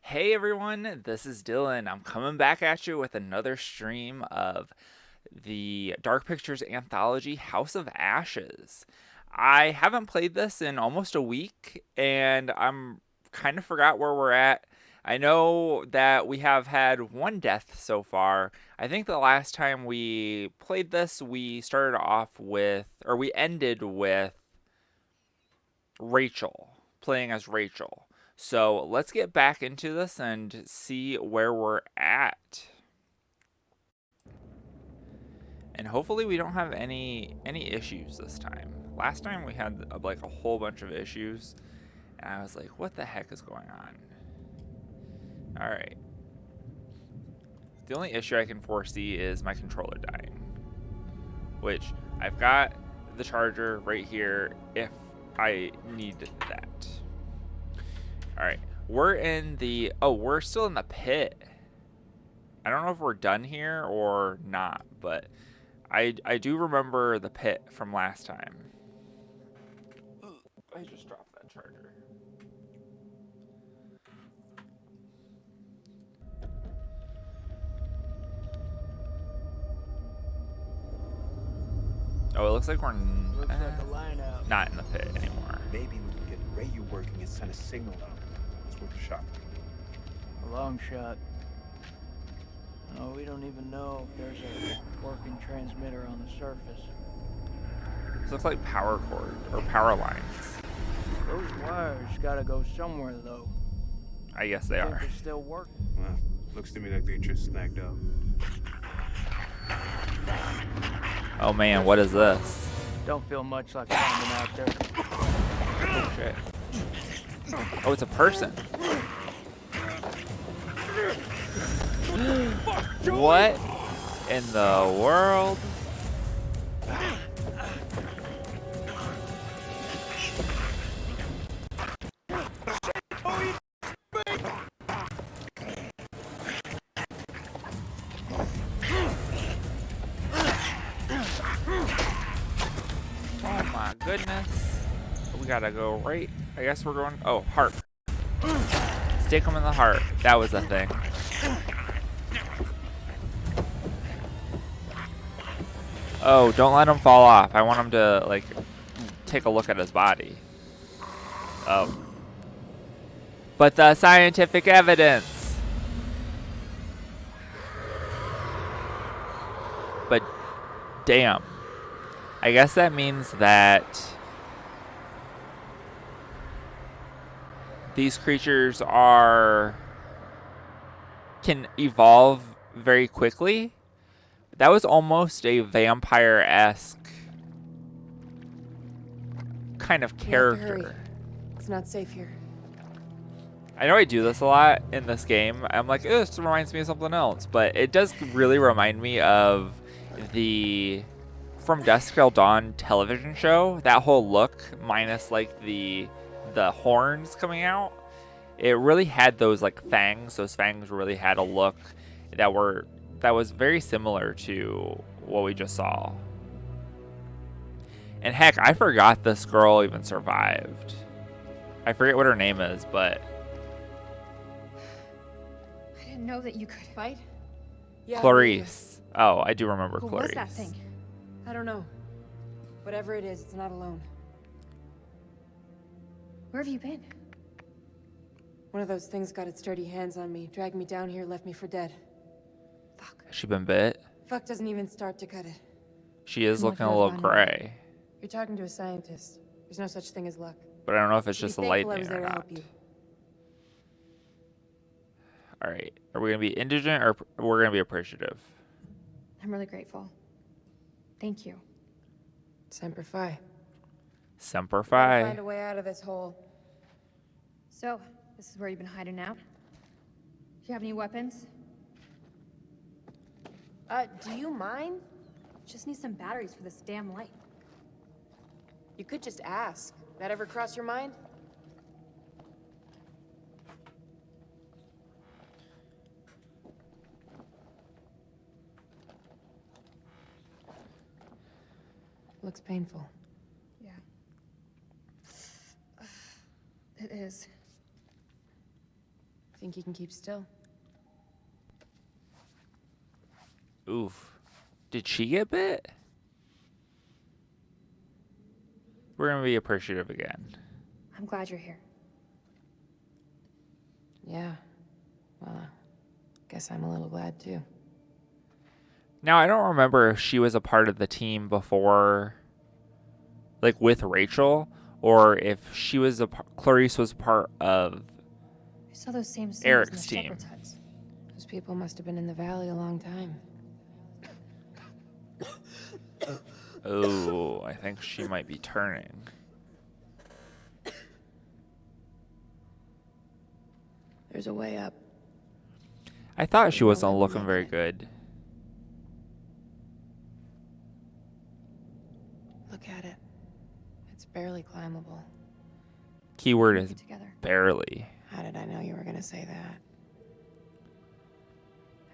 Hey everyone, this is Dylan. I'm coming back at you with another stream of the Dark Pictures Anthology House of Ashes. I haven't played this in almost a week and I'm kind of forgot where we're at. I know that we have had one death so far. I think the last time we played this, we started off with, or we ended with Rachel, playing as Rachel. So let's get back into this and see where we're at. And hopefully we don't have any issues this time. Last time we had like a whole bunch of issues and I was like, what the heck is going on? All right. The only issue I can foresee is my controller dying, which I've got the charger right here if I need that. All right. We're still in the pit. I don't know if we're done here or not, but I do remember the pit from last time. I just dropped that charger. Oh, it looks like we're Looks like a line out. not in the pit anymore. Maybe we can get radio working and send a signal out. It's worth a shot. A long shot. Oh, we don't even know if there's a working transmitter on the surface. This looks like power cord or power lines. Those wires gotta go somewhere, though. I guess they Think are. they still work? Well, looks to me like they just snagged up. Oh man, what is this? Don't feel much like climbing out there. Oh shit. Oh, it's a person. What in the world? Oh my goodness. We gotta go right. I guess we're going. Oh, heart. Stick him in the heart. That was a thing. Oh, don't let him fall off. I want him to, like, take a look at his body. Oh. But the scientific evidence. But, damn. I guess that means that these creatures can evolve very quickly. That was almost a vampire-esque kind of character. It's not safe here. I know I do this a lot in this game. I'm like, this reminds me of something else, but it does really remind me of the From Dusk Till Dawn television show. That whole look, minus like the horns coming out. It really had those like fangs. Those fangs really had a look that was very similar to what we just saw. And heck, I forgot this girl even survived. I forget what her name is, but I didn't know that you could Fight? Yeah. Clarice. Oh, I do remember What Clarice. was that thing? I don't know. Whatever it is, it's not alone. Where have you been? One of those things got its dirty hands on me, dragged me down here, left me for dead. Fuck. Has she been bit? Fuck doesn't even start to cut it. She is And what looking a goes little on? gray. You're talking to a scientist. There's no such thing as luck. But I don't know if it's Be just the thankful I lightning was or there to not. help you. Alright. Are we going to be indigent or we're going to be appreciative? I'm really grateful. Thank you. Semper Fi. Semper Gotta Fi. find a way out of this hole. So, this is where you've been hiding out? Do you have any weapons? Do you mind? Just need some batteries for this damn light. You could just ask. That ever cross your mind? Looks painful. Yeah. It is. Think you can keep still? Oof. Did she get bit? We're gonna be appreciative again. I'm glad you're here. Yeah. Well, guess I'm a little glad too. Now, I don't remember if she was a part of the team before, like with Rachel, or if she was Clarice was part of I saw those same symbols Eric's in the team. shepherd's huts. Those people must have been in the valley a long time. Oh, I think she might be turning. There's a way up. I thought she Well, wasn't then looking make very it. good. Look at it. It's barely climbable. Keyword Keep is it together. barely. How did I know you were gonna say that?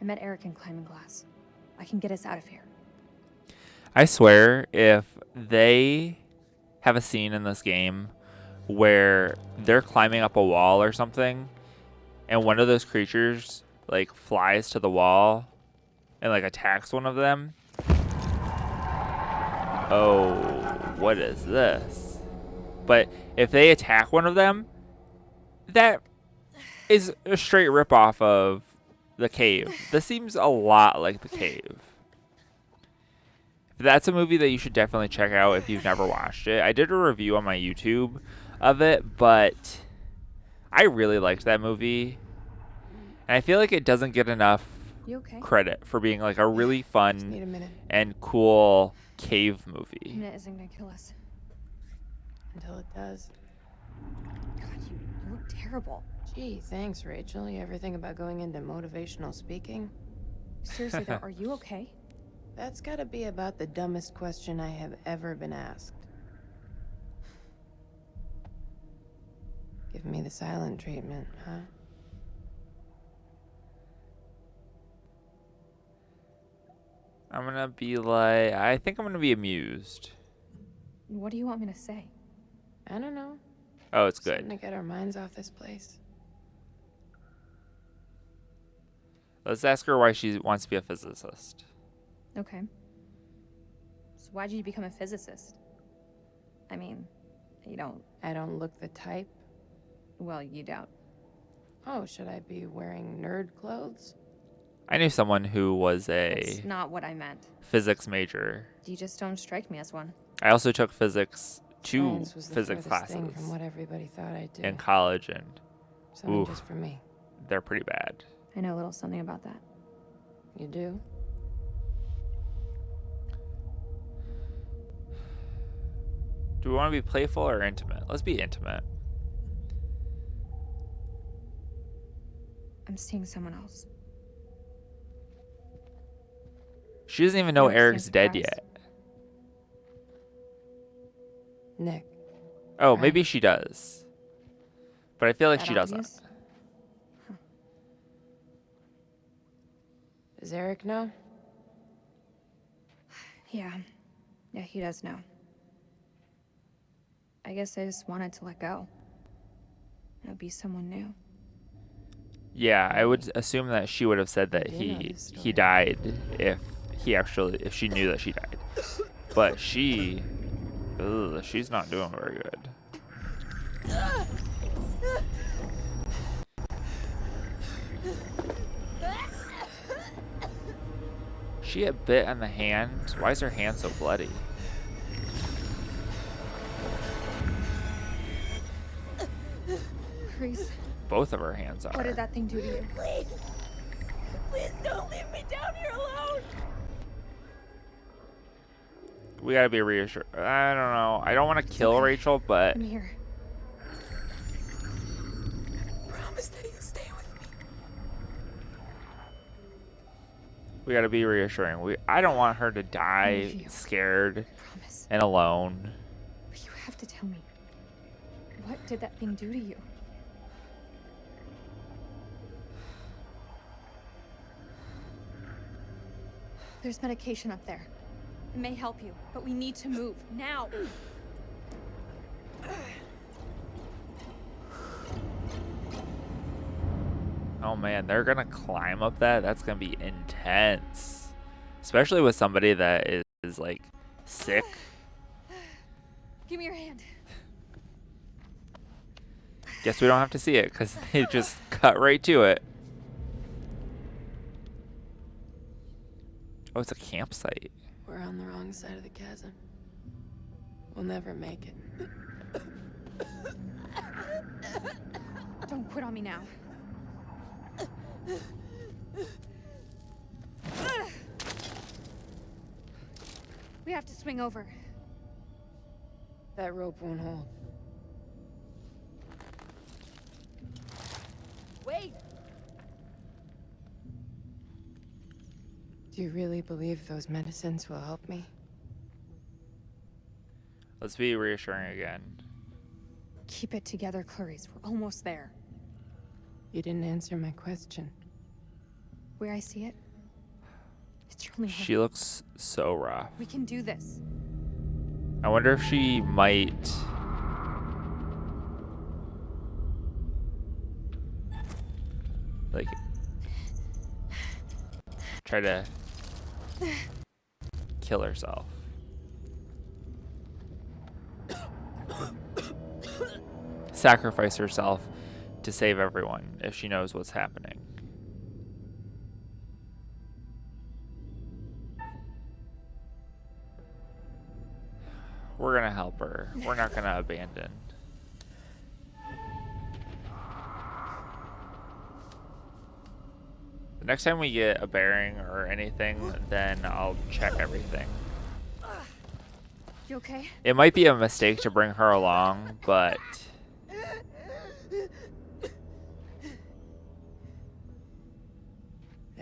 I met Eric in climbing class. I can get us out of here. I swear, if they have a scene in this game where they're climbing up a wall or something, and one of those creatures like flies to the wall and like attacks one of them. Oh, what is this? But if they attack one of them, that is a straight ripoff of the cave. This seems a lot like the cave. That's a movie that you should definitely check out if you've never watched it. I did a review on my YouTube of it, but I really liked that movie. And I feel like it doesn't get enough You okay? credit for being like a really Just fun need a minute and cool cave A movie. minute isn't gonna kill us. until it does. God, you look terrible. Gee, thanks, Rachel. You ever think about going into motivational speaking? Seriously though, are you okay? That's gotta be about the dumbest question I have ever been asked. Give me the silent treatment, huh? I'm gonna be like, I think I'm gonna be amused. What do you want me to say? I don't know. Oh, it's Something good. to get our minds off this place. Let's ask her why she wants to be a physicist. Okay. So why did you become a physicist? I mean, you don't. I don't look the type. Well, you don't. Oh, should I be wearing nerd clothes? I knew someone who was That's a not what I meant. physics major. You just don't strike me as one. I also took physics, two Science was the physics furthest thing classes from what everybody thought I'd do. in college, and Something oof. just for me. they're pretty bad. I know a little something about that. You do? Do we want to be playful or intimate? Let's be intimate. I'm seeing someone else. She doesn't even know Eric Eric's seems dead surprised. yet. Nick. Oh, Right. maybe she does. But I feel like That she doesn't. obvious? Does Eric know? Yeah. Yeah, he does know. I guess I just wanted to let go. It would be someone new. Yeah, I would assume that she would have said that do know this he story. died if she knew that she died. But she's not doing very good. She get bit on the hand. Why is her hand so bloody? Chris, Both of her hands are. what did that thing do to you? Please. Please don't leave me down here alone. We gotta be reassured. I don't know. I don't want to kill okay. Rachel, but I'm here. Promise that you'll stay with me. we gotta be reassuring. I don't want her to die you. scared Promise. and alone. But you have to tell me. What did that thing do to you? There's medication up there. It may help you, but we need to move now. man, they're gonna climb up that. That's gonna be intense, especially with somebody that is like sick. Give me your hand. Guess we don't have to see it because they just cut right to it. Oh, it's a campsite. We're on the wrong side of the chasm. We'll never make it. Don't quit on me now. We have to swing over. That rope won't hold. Wait! Do you really believe those medicines will help me? Let's be reassuring again. Keep it together, Clarice. We're almost there. You didn't answer my question. Where I see it, it's your only hope. She looks so rough. We can do this. I wonder if she might like try to kill herself. Sacrifice herself to save everyone if she knows what's happening. We're gonna help her. We're not gonna abandon. The next time we get a bearing or anything, then I'll check everything. You okay? It might be a mistake to bring her along, but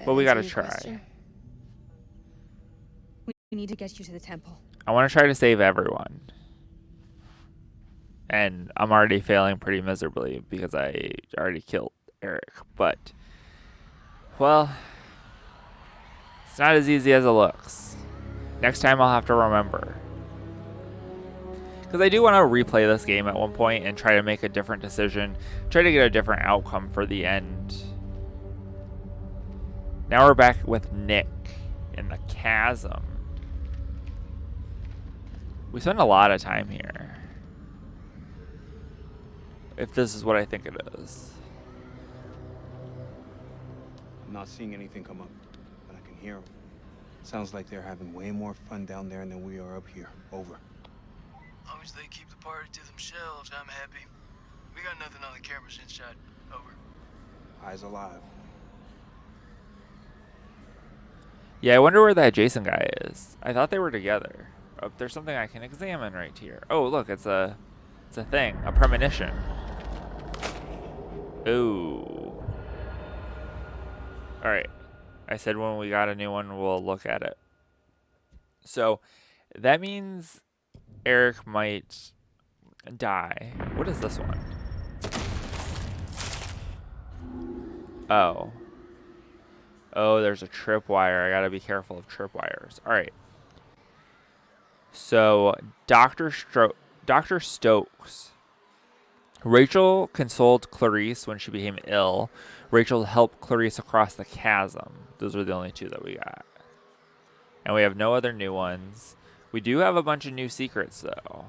we gotta try. We need to get you to the temple. I want to try to save everyone. And I'm already failing pretty miserably because I already killed Eric. But, well, it's not as easy as it looks. Next time I'll have to remember. Because I do want to replay this game at one point and try to make a different decision. Try to get a different outcome for the end. Now we're back with Nick in the chasm. We spend a lot of time here. If this is what I think it is. I'm not seeing anything come up, but I can hear them. Sounds like they're having way more fun down there than we are up here. Over. As long as they keep the party to themselves, I'm happy. We got nothing on the cameras inside. Over. Eyes alive. Yeah, I wonder where that Jason guy is. I thought they were together. Oh, there's something I can examine right here. Oh, look, it's a thing, a premonition. Ooh. All right. I said when we got a new one, we'll look at it. So that means Eric might die. What is this one? Oh. Oh, there's a tripwire. I gotta be careful of tripwires. All right. So, Dr. Stokes. Rachel consoled Clarice when she became ill. Rachel helped Clarice across the chasm. Those are the only two that we got. And we have no other new ones. We do have a bunch of new secrets, though.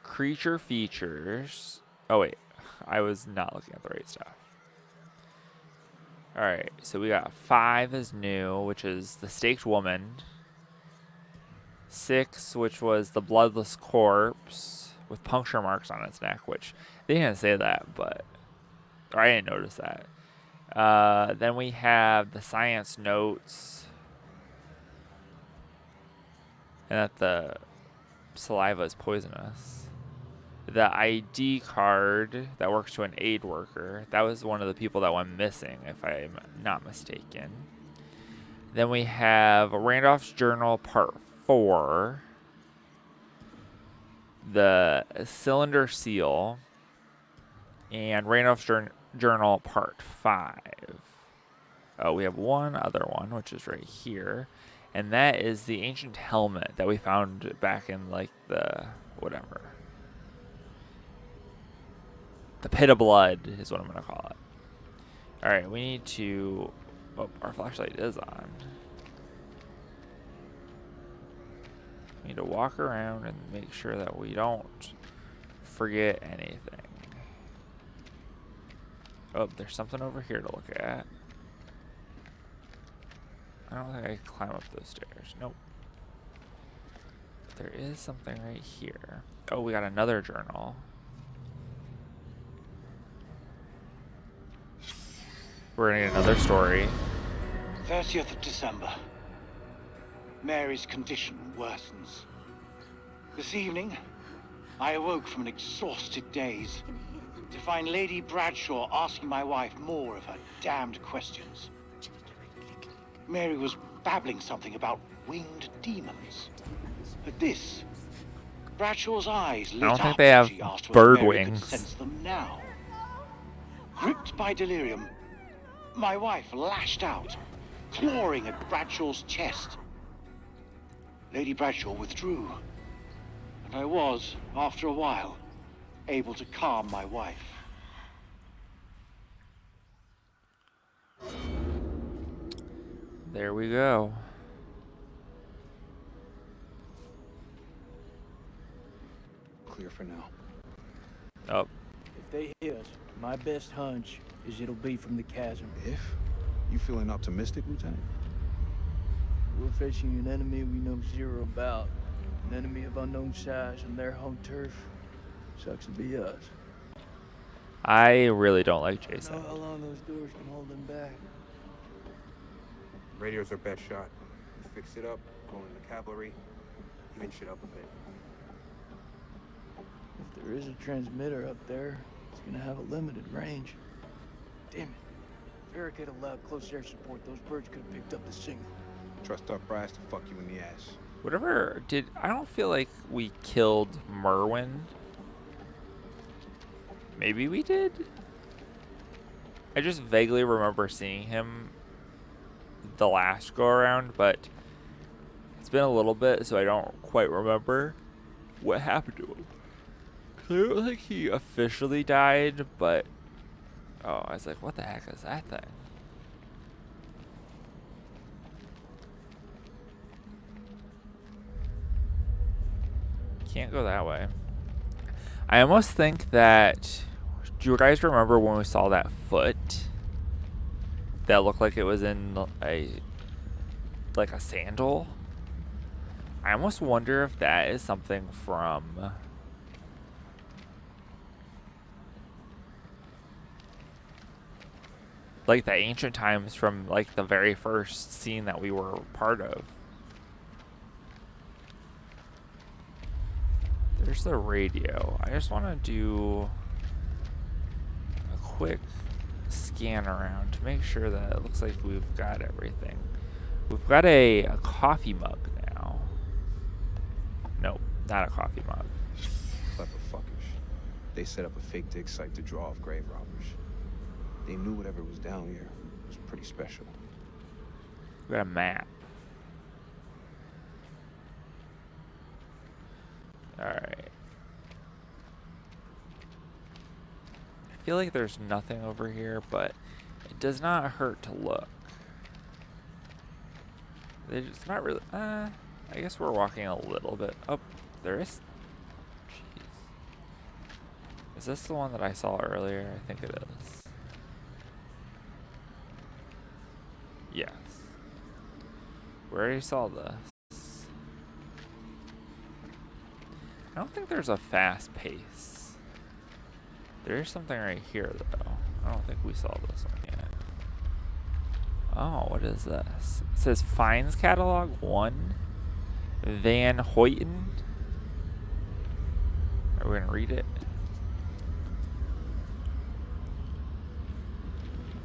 Creature features. Oh, wait. I was not looking at the right stuff. Alright, so we got 5 is new, which is the staked woman. 6, which was the bloodless corpse with puncture marks on its neck, which they didn't say that, but or I didn't notice that. Then we have the science notes, and that the saliva is poisonous. The ID card that works to an aid worker. That was one of the people that went missing, if I'm not mistaken. Then we have Randolph's Journal Part 4. The cylinder seal. And Randolph's Journal Part 5. Oh, we have one other one, which is right here. And that is the ancient helmet that we found back in, like, the whatever. The Pit of Blood is what I'm going to call it. Alright, we need to... Oh, our flashlight is on. We need to walk around and make sure that we don't forget anything. Oh, there's something over here to look at. I don't think I can climb up those stairs. Nope. But there is something right here. Oh, we got another journal. We're gonna get another story. 30th of December. Mary's condition worsens. This evening, I awoke from an exhausted daze to find Lady Bradshaw asking my wife more of her damned questions. Mary was babbling something about winged demons. At this, Bradshaw's eyes lit I don't up think they have and she asked bird whether Mary could wings. sense them now. Gripped by delirium, my wife lashed out, clawing at Bradshaw's chest. Lady Bradshaw withdrew, and I was, after a while, able to calm my wife. There we go. Clear for now. Oh, If they hit us, my best hunch is it'll be from the chasm. If? You feeling optimistic, Lieutenant? We're facing an enemy we know zero about. An enemy of unknown size on their home turf. Sucks to be us. I really don't like Know Jason. how long those doors can hold them back. Radio's our best shot. We fix it up, call in the cavalry, even shit up a bit. If there is a transmitter up there, it's gonna have a limited range. Damn it. Barricade allowed close air support. Those birds could have picked up the signal. Trust our brass to fuck you in the ass. Whatever did... I don't feel like we killed Merwin. Maybe we did? I just vaguely remember seeing him the last go around, but it's been a little bit, so I don't quite remember what happened to him. I don't think he officially died, but... Oh, I was like, what the heck is that thing? Can't go that way. I almost think that... Do you guys remember when we saw that foot? That looked like it was in a... like a sandal? I almost wonder if that is something from... like the ancient times from like the very first scene that we were part of. There's the radio. I just want to do a quick scan around to make sure that it looks like we've got everything. We've got a coffee mug now. Nope, not a coffee mug. Clever fuckers. They set up a fake dig site to draw off grave robbers. They knew whatever was down here was pretty special. We got a map. Alright. I feel like there's nothing over here, but it does not hurt to look. It's not really... I guess we're walking a little bit. Oh, there is... Jeez. Is this the one that I saw earlier? I think it is. Yes. We already saw this. I don't think there's a fast pace. There is something right here, though. I don't think we saw this one yet. Oh, what is this? It says Finds Catalog 1. Van Hoyten. Are we going to read it?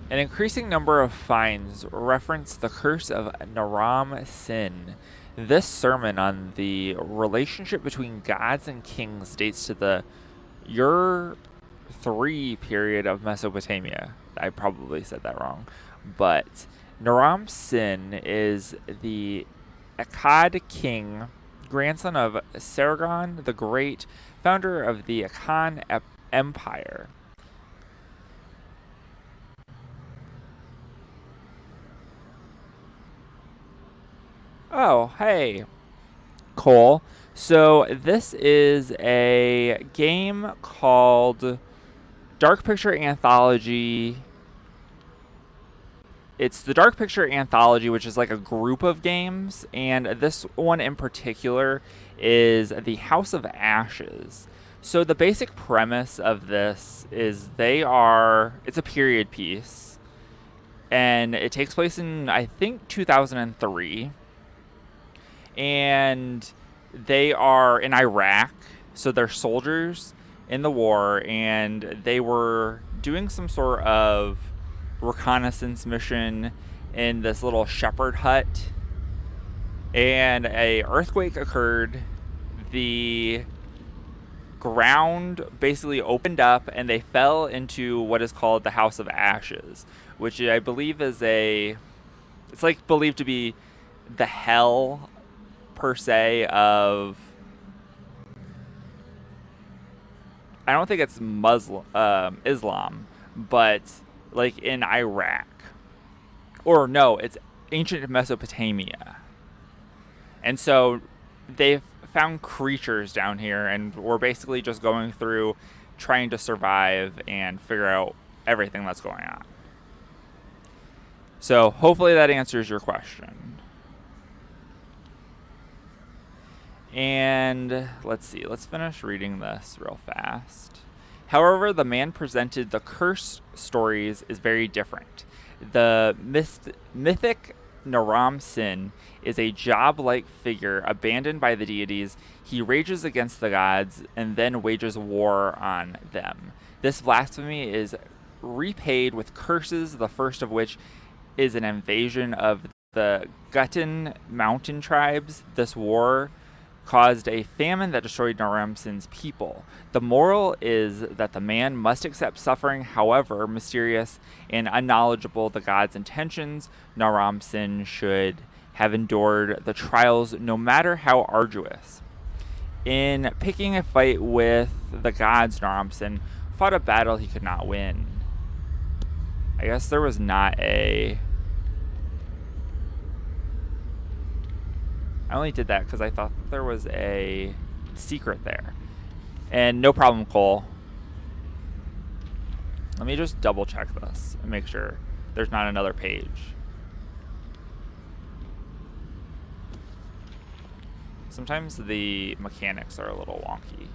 An increasing number of finds reference the curse of Naram Sin. This sermon on the relationship between gods and kings dates to the Ur III period of Mesopotamia. I probably said that wrong. But Naram Sin is the Akkad king, grandson of Sargon the Great, founder of the Akkad Empire. Oh, hey, Cole. So this is a game called Dark Picture Anthology. It's the Dark Picture Anthology, which is like a group of games, and this one in particular is the House of Ashes. So the basic premise of this is it's a period piece, and it takes place in, I think, 2003. And they are in Iraq, so they're soldiers in the war, and they were doing some sort of reconnaissance mission in this little shepherd hut, and a earthquake occurred. The ground basically opened up, and they fell into what is called the House of Ashes, which I believe is it's like believed to be the hell per se of, I don't think it's Islam, but like in Iraq, or no, it's ancient Mesopotamia. And so they've found creatures down here, and we're basically just going through trying to survive and figure out everything that's going on. So hopefully that answers your question. And let's see, let's finish reading this real fast. However, the man presented the cursed stories is very different. The mythic Naram Sin is a job-like figure abandoned by the deities. He rages against the gods and then wages war on them. This blasphemy is repaid with curses, the first of which is an invasion of the Guttan mountain tribes. This war caused a famine that destroyed Naram Sin's people. The moral is that the man must accept suffering, however mysterious and unknowledgeable the god's intentions. Naram Sin should have endured the trials no matter how arduous. In picking a fight with the gods, Naram Sin fought a battle he could not win. I guess there was not a... I only did that because I thought there was a secret there. And no problem, Cole. Let me just double check this and make sure there's not another page. Sometimes the mechanics are a little wonky.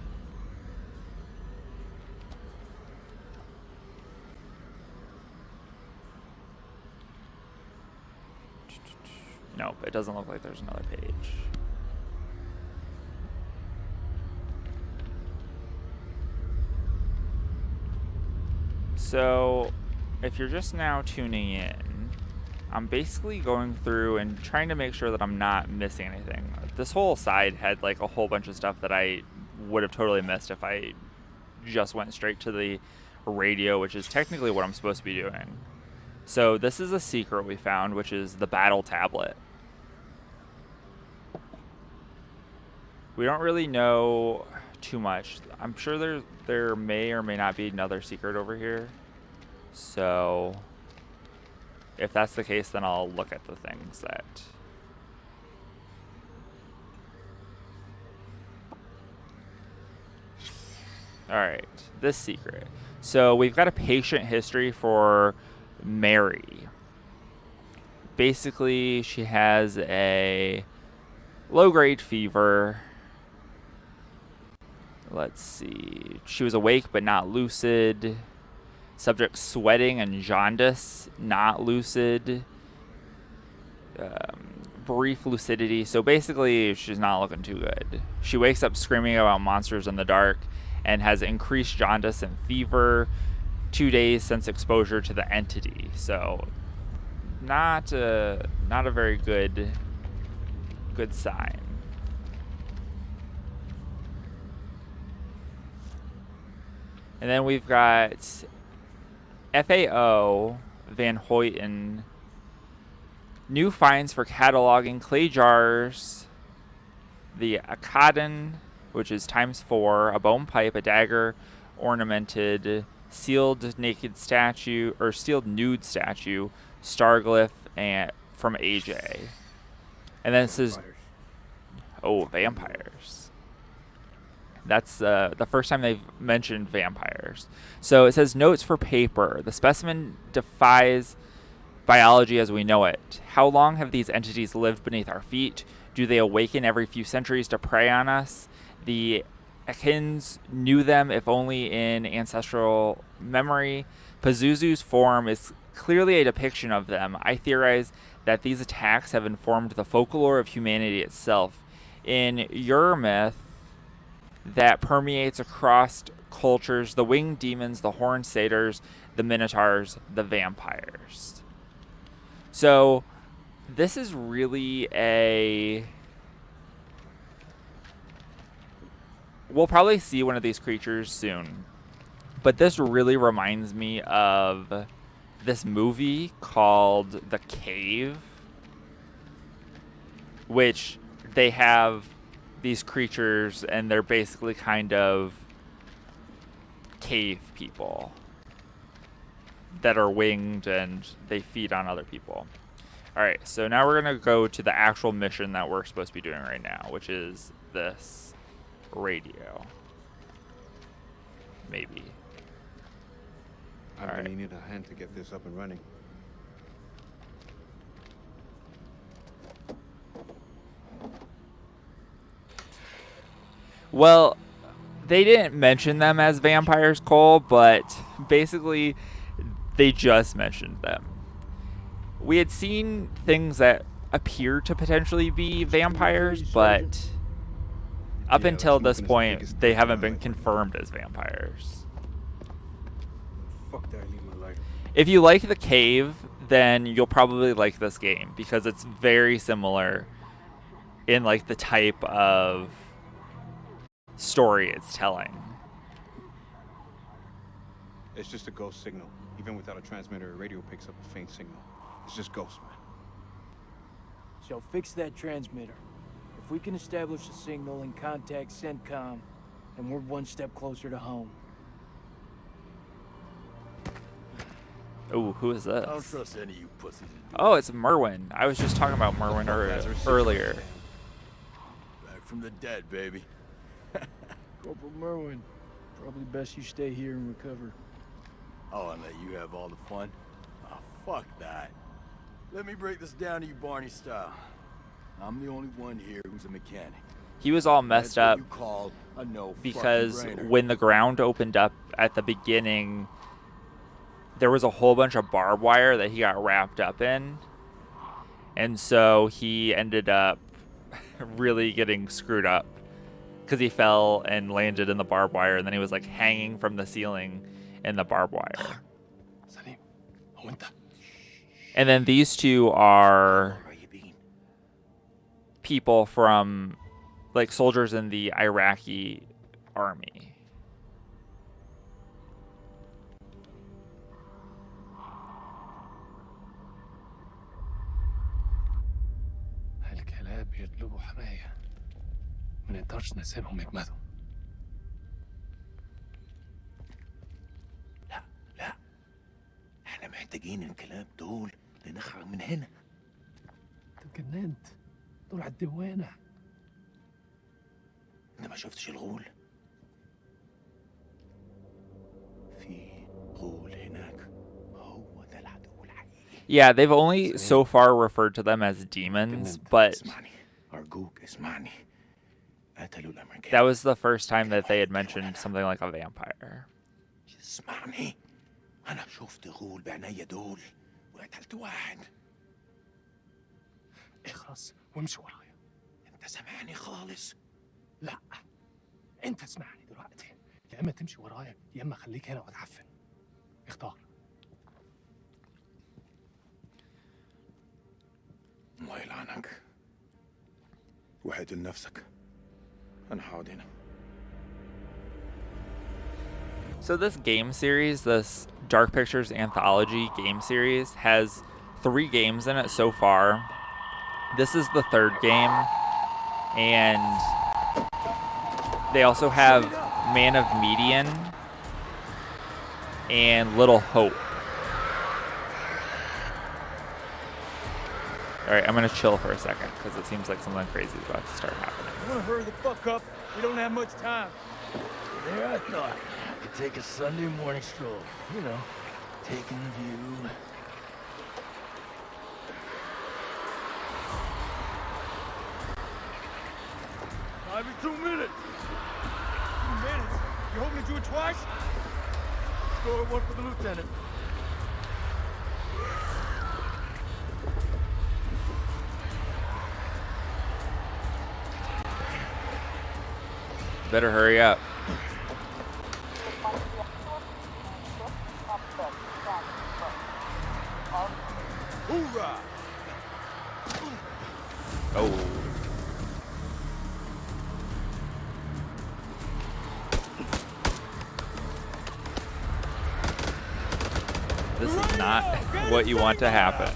Nope, it doesn't look like there's another page. So, if you're just now tuning in, I'm basically going through and trying to make sure that I'm not missing anything. This whole side had like a whole bunch of stuff that I would have totally missed if I just went straight to the radio, which is technically what I'm supposed to be doing. So this is a secret we found, which is the battle tablet. We don't really know too much. I'm sure there may or may not be another secret over here. So if that's the case, then I'll look at the things that... Alright, this secret. So we've got a patient history for Mary. Basically, she has a low-grade fever. Let's see. She was awake but not lucid. Subject sweating and jaundice, not lucid. Brief lucidity. So basically, she's not looking too good. She wakes up screaming about monsters in the dark and has increased jaundice and fever 2 days since exposure to the entity. So not a very good sign. And then we've got FAO Van Hoyten. New finds for cataloging clay jars, the Akkadon, which is ×4, a bone pipe, a dagger, ornamented, sealed nude statue, Starglyph, and from AJ. And then it says, oh, vampires. That's the first time they've mentioned vampires. So it says, notes for paper. The specimen defies biology as we know it. How long have these entities lived beneath our feet? Do they awaken every few centuries to prey on us? The Akins knew them, if only in ancestral memory. Pazuzu's form is clearly a depiction of them. I theorize that these attacks have informed the folklore of humanity itself. In your myth that permeates across cultures, the winged demons, the horned satyrs, the minotaurs, the vampires. So this is really a... We'll probably see one of these creatures soon. But this really reminds me of this movie called The Cave, which they have these creatures and they're basically kind of cave people that are winged and they feed on other people. All right, so now we're going to go to the actual mission that we're supposed to be doing right now, which is this radio. Maybe. I'm gonna need a hand to get this up and running. Well, they didn't mention them as vampires, Cole, but basically they just mentioned them. We had seen things that appear to potentially be vampires, but up until this point, they haven't been confirmed as vampires. Fuck that, I need my lighter. If you like The Cave, then you'll probably like this game because it's very similar in like the type of story it's telling. It's just a ghost signal. Even without a transmitter, a radio picks up a faint signal. It's just ghost, man. So fix that transmitter. If we can establish a signal and contact CENTCOM, then we're one step closer to home. Oh, who is this? I don't trust any of you pussies. Oh, it's Merwin. I was just talking about Merwin earlier. Back from the dead, baby. Corporal Merwin, probably best you stay here and recover. Oh, and let you have all the fun? Oh, fuck that. Let me break this down to you Barney style. I'm the only one here who's a mechanic. He was all messed up You call a no because fucking brainer. when the ground opened up at the beginning, there was a whole bunch of barbed wire that he got wrapped up in. And so he ended up really getting screwed up because he fell and landed in the barbed wire, and then he was like hanging from the ceiling in the barbed wire. And then these two are people from like soldiers in the Iraqi army. هالكلاب يطلبوا حماية. ما نقدرش نسيبهم يجمدوا. لا احنا محتاجين الكلاب دول لنخرج من هنا. انت اتجننت. دول على الدوانة. انت ما شفتش الغول؟ في غول هناك. هو ده العدو الحقيقي. Yeah, they've only so far referred to them as demons, but اسمعني أرجوك اسمعني. قتلوا الأمريكان. that was the first time that they had mentioned something like a vampire. اسمعني. أنا شفت غول بعينيا دول وقتلت واحد. اخرس وامشي ورايا. أنت سامعني خالص؟ لا. انت اسمعني دلوقتي. يا اما تمشي ورايا يا اما خليك هنا واتعفن. اختار. الله يلعنك. وحد لنفسك. أنا هقعد هنا. So this game series, this Dark Pictures Anthology game series, has 3 games in it so far. This is the 3rd game, and they also have Man of Median and Little Hope. All right, I'm gonna chill for a second because it seems like something crazy is about to start happening. I wanna hurry the fuck up. We don't have much time. There I thought. Could take a Sunday morning stroll. You know, taking the view. Every 2 minutes. 2 minutes? You hoping to do it twice? Let's go at one for the lieutenant. Better hurry up. Hoorah! Oh. This is not what you want to happen.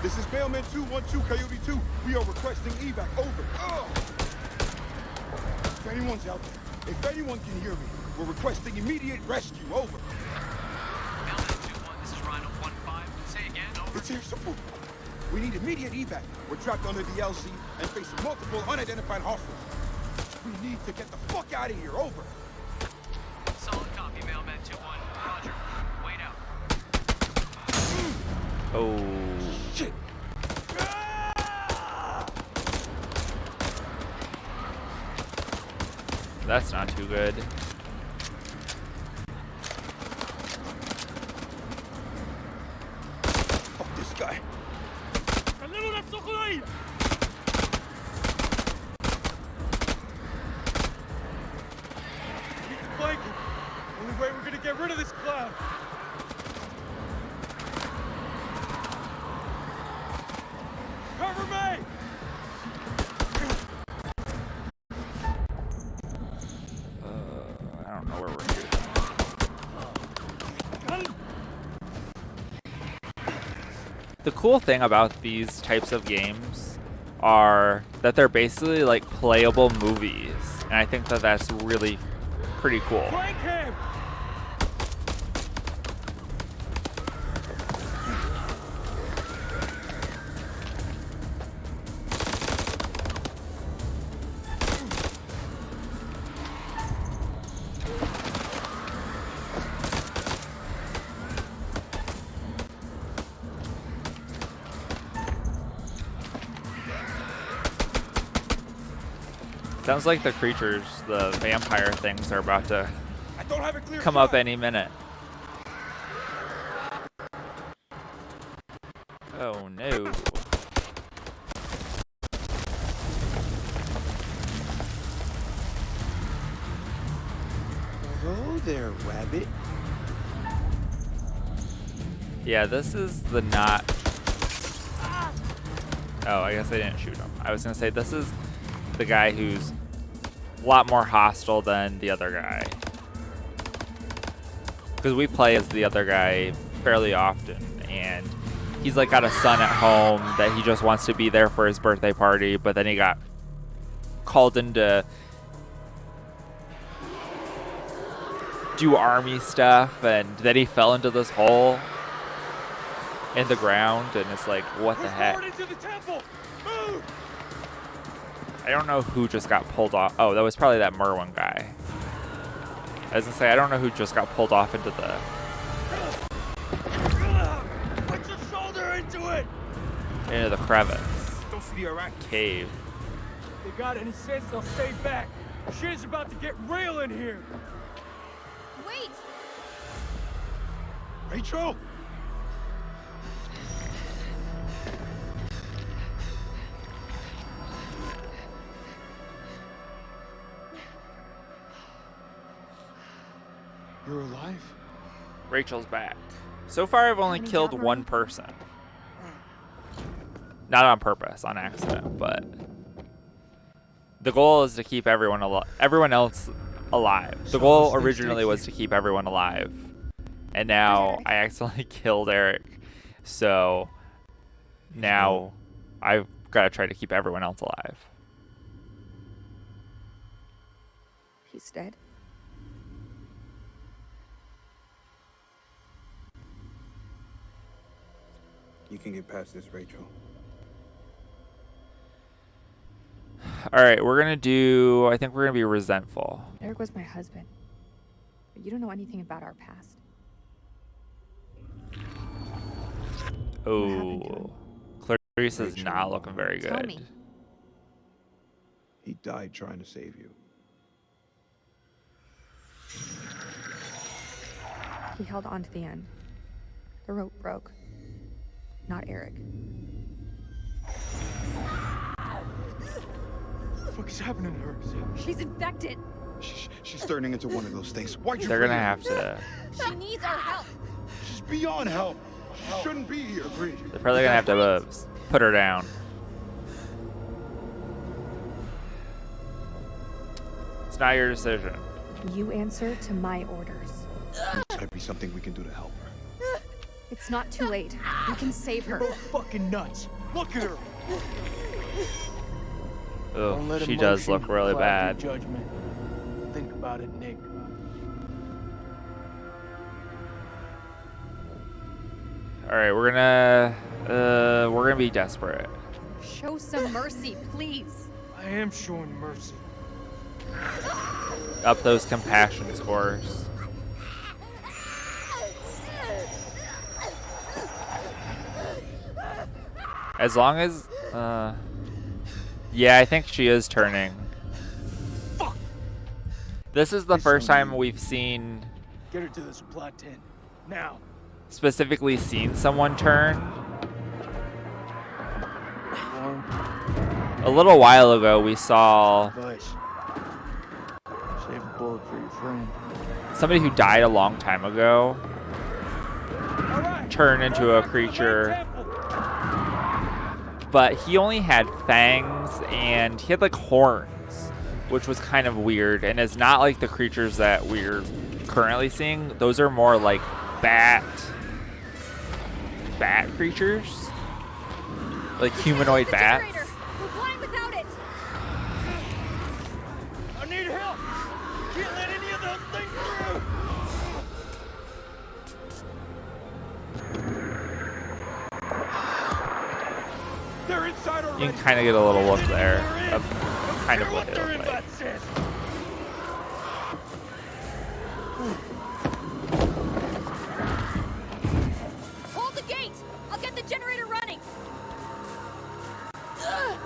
This is Mailman 212, Coyote 2. We are requesting evac. Over. If anyone's out there, if anyone can hear me, we're requesting immediate rescue. Over. Mailman 2-1, this is Rhino 1-5. Say again, over. It's air support. We need immediate evac. We're trapped under the LC and facing multiple unidentified hostiles. We need to get the fuck out of here. Over. Solid copy, Mailman 2-1. Roger. Wait out. Oh. Shit. That's not too good. Fuck this guy. Blanket. Only way we're gonna get rid of this cloud. Cover me! I don't know where we're here. The cool thing about these types of games are that they're basically like playable movies, and I think that that's really pretty cool. Flank him! Sounds like the creatures, the vampire things, are about to I don't have a clear come shot. up any minute. Oh no. Hello there, rabbit. Yeah, this is the not... Oh, I guess I didn't shoot him. I was gonna say, this is the guy who's a lot more hostile than the other guy. Because we play as the other guy fairly often, and he's like got a son at home that he just wants to be there for his birthday party, but then he got called in to do army stuff, and then he fell into this hole in the ground, and it's like, what the heck? Into the temple! Move! I don't know who just got pulled off. Oh, that was probably that Merwin guy. I was gonna say, I don't know who just got pulled off into the... Put your shoulder into it! into the crevice. Don't see the Iraqis. Cave. If they got any sense, they'll stay back. Shit is about to get real in here. Wait! Rachel! You're alive? Rachel's back. So far, I've only killed one person. Not on purpose, on accident, but the goal is to keep everyone else alive. The goal originally was to keep everyone alive, and now I accidentally killed Eric. So now I've got to try to keep everyone else alive. He's dead. You can get past this, Rachel. All right, we're gonna do. I think we're gonna be resentful. Eric was my husband. But you don't know anything about our past. Oh, Clarice is not looking very Tell good. me. He died trying to save you. He held on to the end. The rope broke. Not Eric. What the fuck is happening to her? She's infected. She's turning into one of those things. Why'd you They're bring gonna her have here? to. She needs our help. She's beyond help. She shouldn't be here. They're probably gonna have to put her down. It's not your decision. You answer to my orders. There's gotta be something we can do to help her. It's not too late. We can save her. You're both fucking nuts. Look at her. Don't Oh, let she does emotion look really cloud your bad. Judgment. Think about it, Nick. All right, we're gonna be desperate. Show some mercy, please. I am showing mercy. Up those compassion scores. As long as, yeah, I think she is turning. This is the first time we've seen, Get her to the supply tent. Now. specifically seen someone turn. Warren, A little while ago, we saw advice. Save a bullet for your friend. somebody who died a long time ago turn into a creature, but he only had fangs and he had like horns, which was kind of weird and is not like the creatures that we're currently seeing. Those are more like bat creatures, like humanoid bats. We're blind without it. I need help. Can't let any of those things through. They're inside already. You can kind of get a little look there of kind of what they look like. Hold the gate! I'll get the generator running!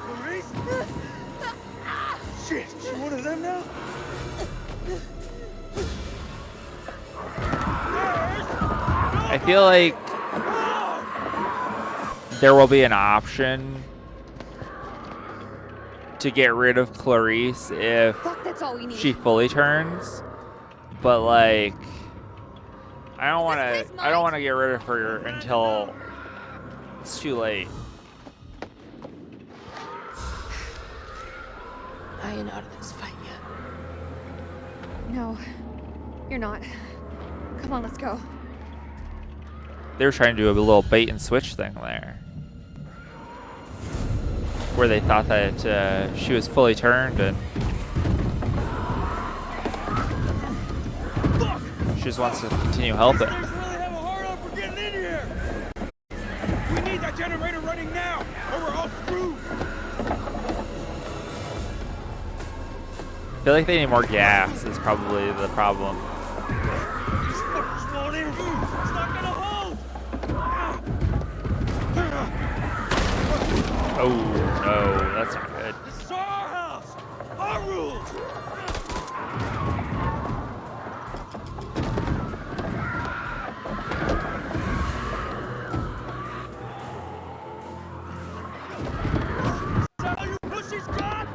Maurice? Shit, she one of them now? I feel like there will be an option to get rid of Clarice if Fuck, that's all we need. she fully turns, but like I don't want to get rid of her until it's too late. I ain't out of this fight yet. No, you're not. Come on, let's go. They were trying to do a little bait and switch thing there, where they thought that she was fully turned and she just wants to continue helping. Really have a hard on for getting in here. We need that generator running now, or we're all screwed. I feel like they need more gas is probably the problem. These fuckers won't in. It's not gonna hold. Oh no, that's not good. This is our house. Our rules. Is that all you pussies got?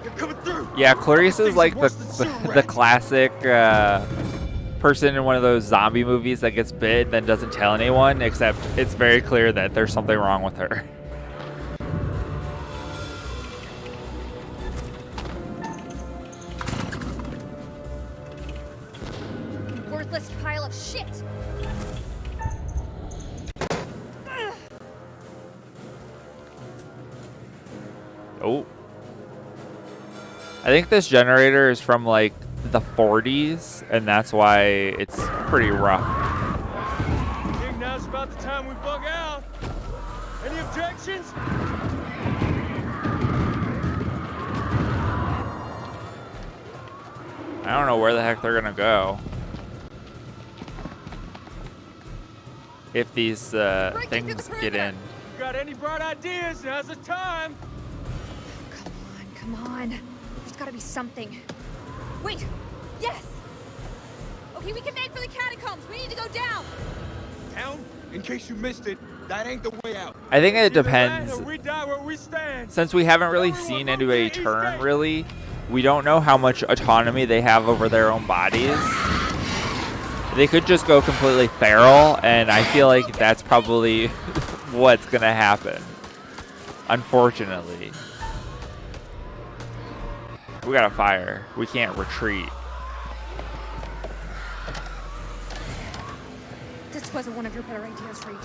You're coming through. Yeah, Clarice is like the classic person in one of those zombie movies that gets bit then doesn't tell anyone, except it's very clear that there's something wrong with her. Worthless pile of shit. Oh. I think this generator is from like the 40s, and that's why it's pretty rough. I think now's about the time we bug out. Any objections? I don't know where the heck they're gonna go. If these things get in. You got any bright ideas? Now's the time. Come on. There's gotta be something. Wait! Yes! Okay, we can make for the catacombs. We need to go down. Down? In case you missed it, that ain't the way out. I think it depends. We die where we stand. Since we haven't really seen anybody turn, really, we don't know how much autonomy they have over their own bodies. They could just go completely feral, and I feel like that's probably what's gonna happen. Unfortunately. We got a fire. We can't retreat. This wasn't one of your better ideas, Reach.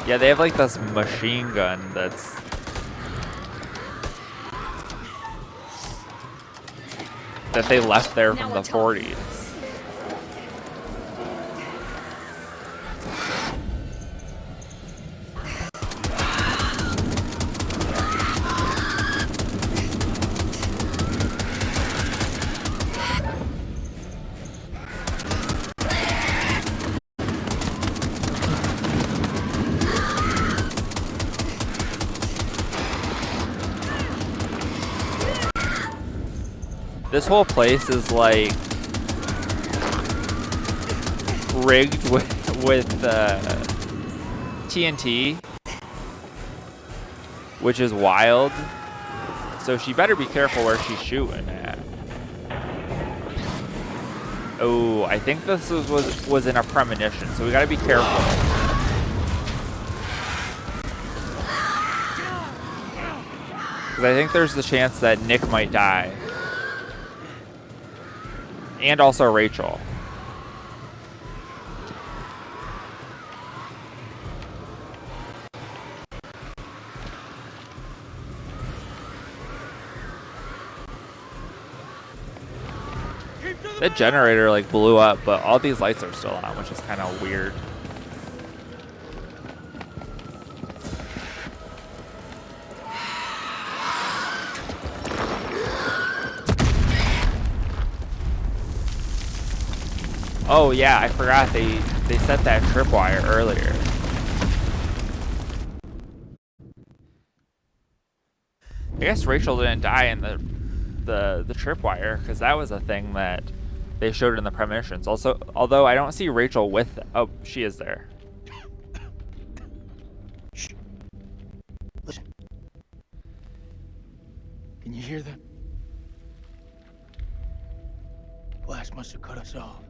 Yeah, they have like this machine gun that's... that they left there from the 40s. This whole place is like rigged with TNT, which is wild. So she better be careful where she's shooting at. Oh, I think this was in a premonition, so we gotta be careful. Because I think there's the chance that Nick might die. And also Rachel. That generator like blew up, but all these lights are still on, which is kind of weird. Oh yeah, I forgot they set that tripwire earlier. I guess Rachel didn't die in the tripwire, because that was a thing that they showed in the premonitions. Also, although I don't see Rachel with... Oh, she is there. Shh. Listen. Can you hear them? Blast must have cut us off.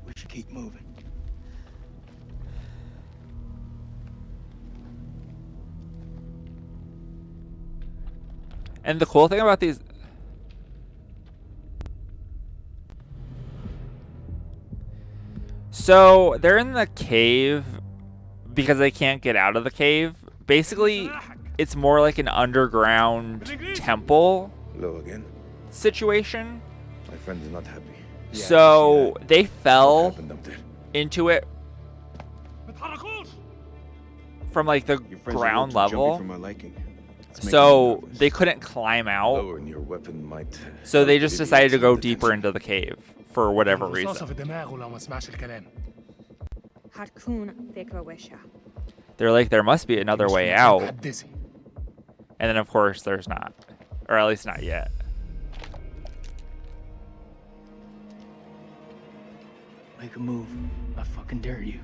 We should keep moving. And the cool thing about these... So, they're in the cave because they can't get out of the cave. Basically, it's more like an underground temple situation. My friend is not happy. So, they fell into it from like the ground level. So, they couldn't climb out. So, they just decided to go deeper into the cave for whatever reason. They're like, there must be another way out. And then, of course, there's not. Or at least not yet. Make a move. I fucking dare you.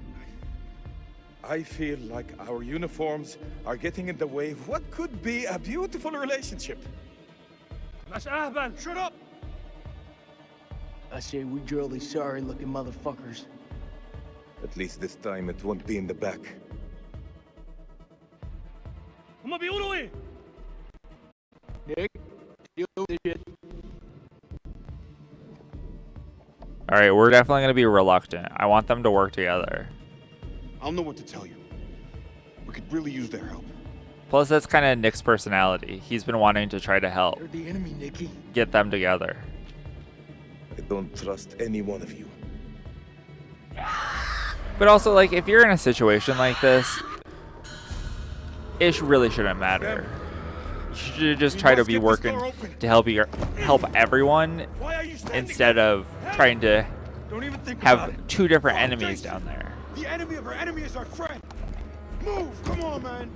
I feel like our uniforms are getting in the way of what could be a beautiful relationship. Shut up! I say we drill these sorry-looking motherfuckers. At least this time it won't be in the back. Nick, deal with this shit. Alright, we're definitely going to be reluctant. I want them to work together. I'll know what to tell you. We could really use their help. Plus, that's kind of Nick's personality. He's been wanting to try to help You're the enemy, Nikki. get them together. I don't trust any one of you. But also, like, if you're in a situation like this, it really shouldn't matter. You should just try to be working to help everyone instead of trying to have two different enemies down there. The enemy of our enemy is our friend. Move! Come on, man!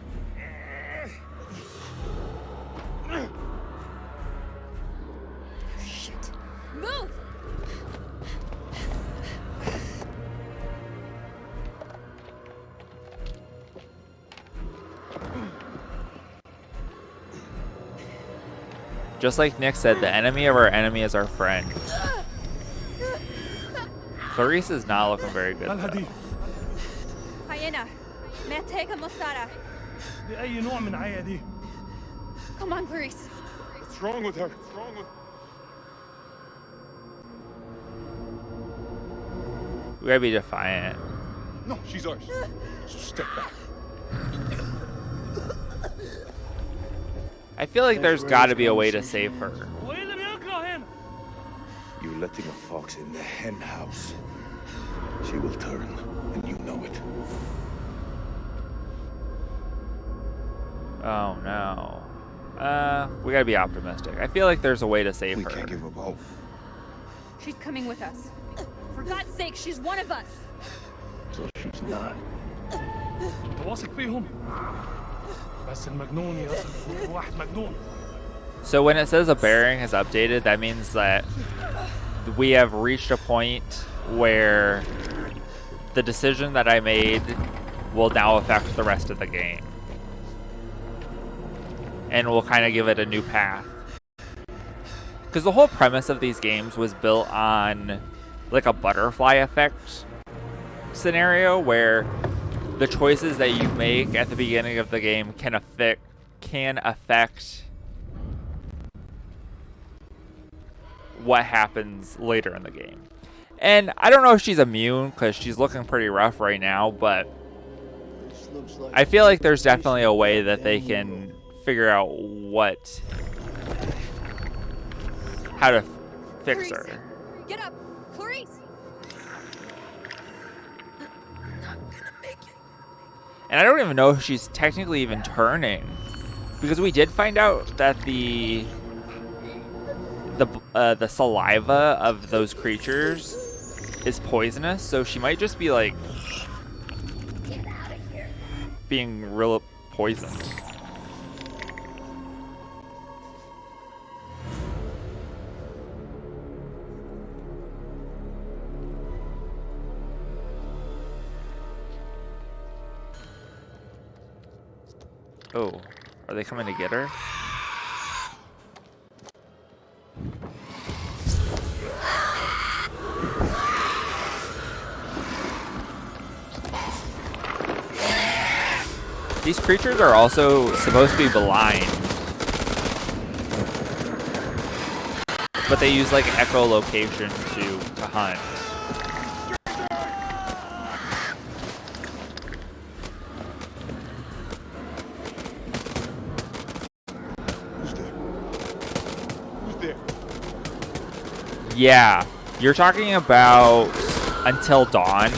Shit. Move! Just like Nick said, the enemy of our enemy is our friend. Clarice is not looking very good, though. Hyena. Mateka Mosara. بأي نوع من عيادي. Come on, Clarice. What's wrong with her? What's wrong with... We gotta be defiant. No, she's ours. Step back. I feel like there's gotta be a way to save her. You're letting a fox in the hen house. She will turn, and you know it. Oh no. We gotta be optimistic. I feel like there's a way to save her. We can't give up hope. She's coming with us. For God's sake, she's one of us. So she's not. واثق فيهم. بس المجنون يثق واحد مجنون. So when it says a bearing has updated, that means that we have reached a point where the decision that I made will now affect the rest of the game. And we'll kind of give it a new path. Because the whole premise of these games was built on like a butterfly effect scenario where the choices that you make at the beginning of the game can affect what happens later in the game. And I don't know if she's immune because she's looking pretty rough right now, but I feel like there's definitely a way that they can figure out how to fix her. Get up, Clarice. And I don't even know if she's technically even turning, because we did find out that the saliva of those creatures is poisonous, so she might just be like being real poisoned. Oh, are they coming to get her? These creatures are also supposed to be blind, but they use like echolocation to hunt. Yeah, you're talking about Until Dawn,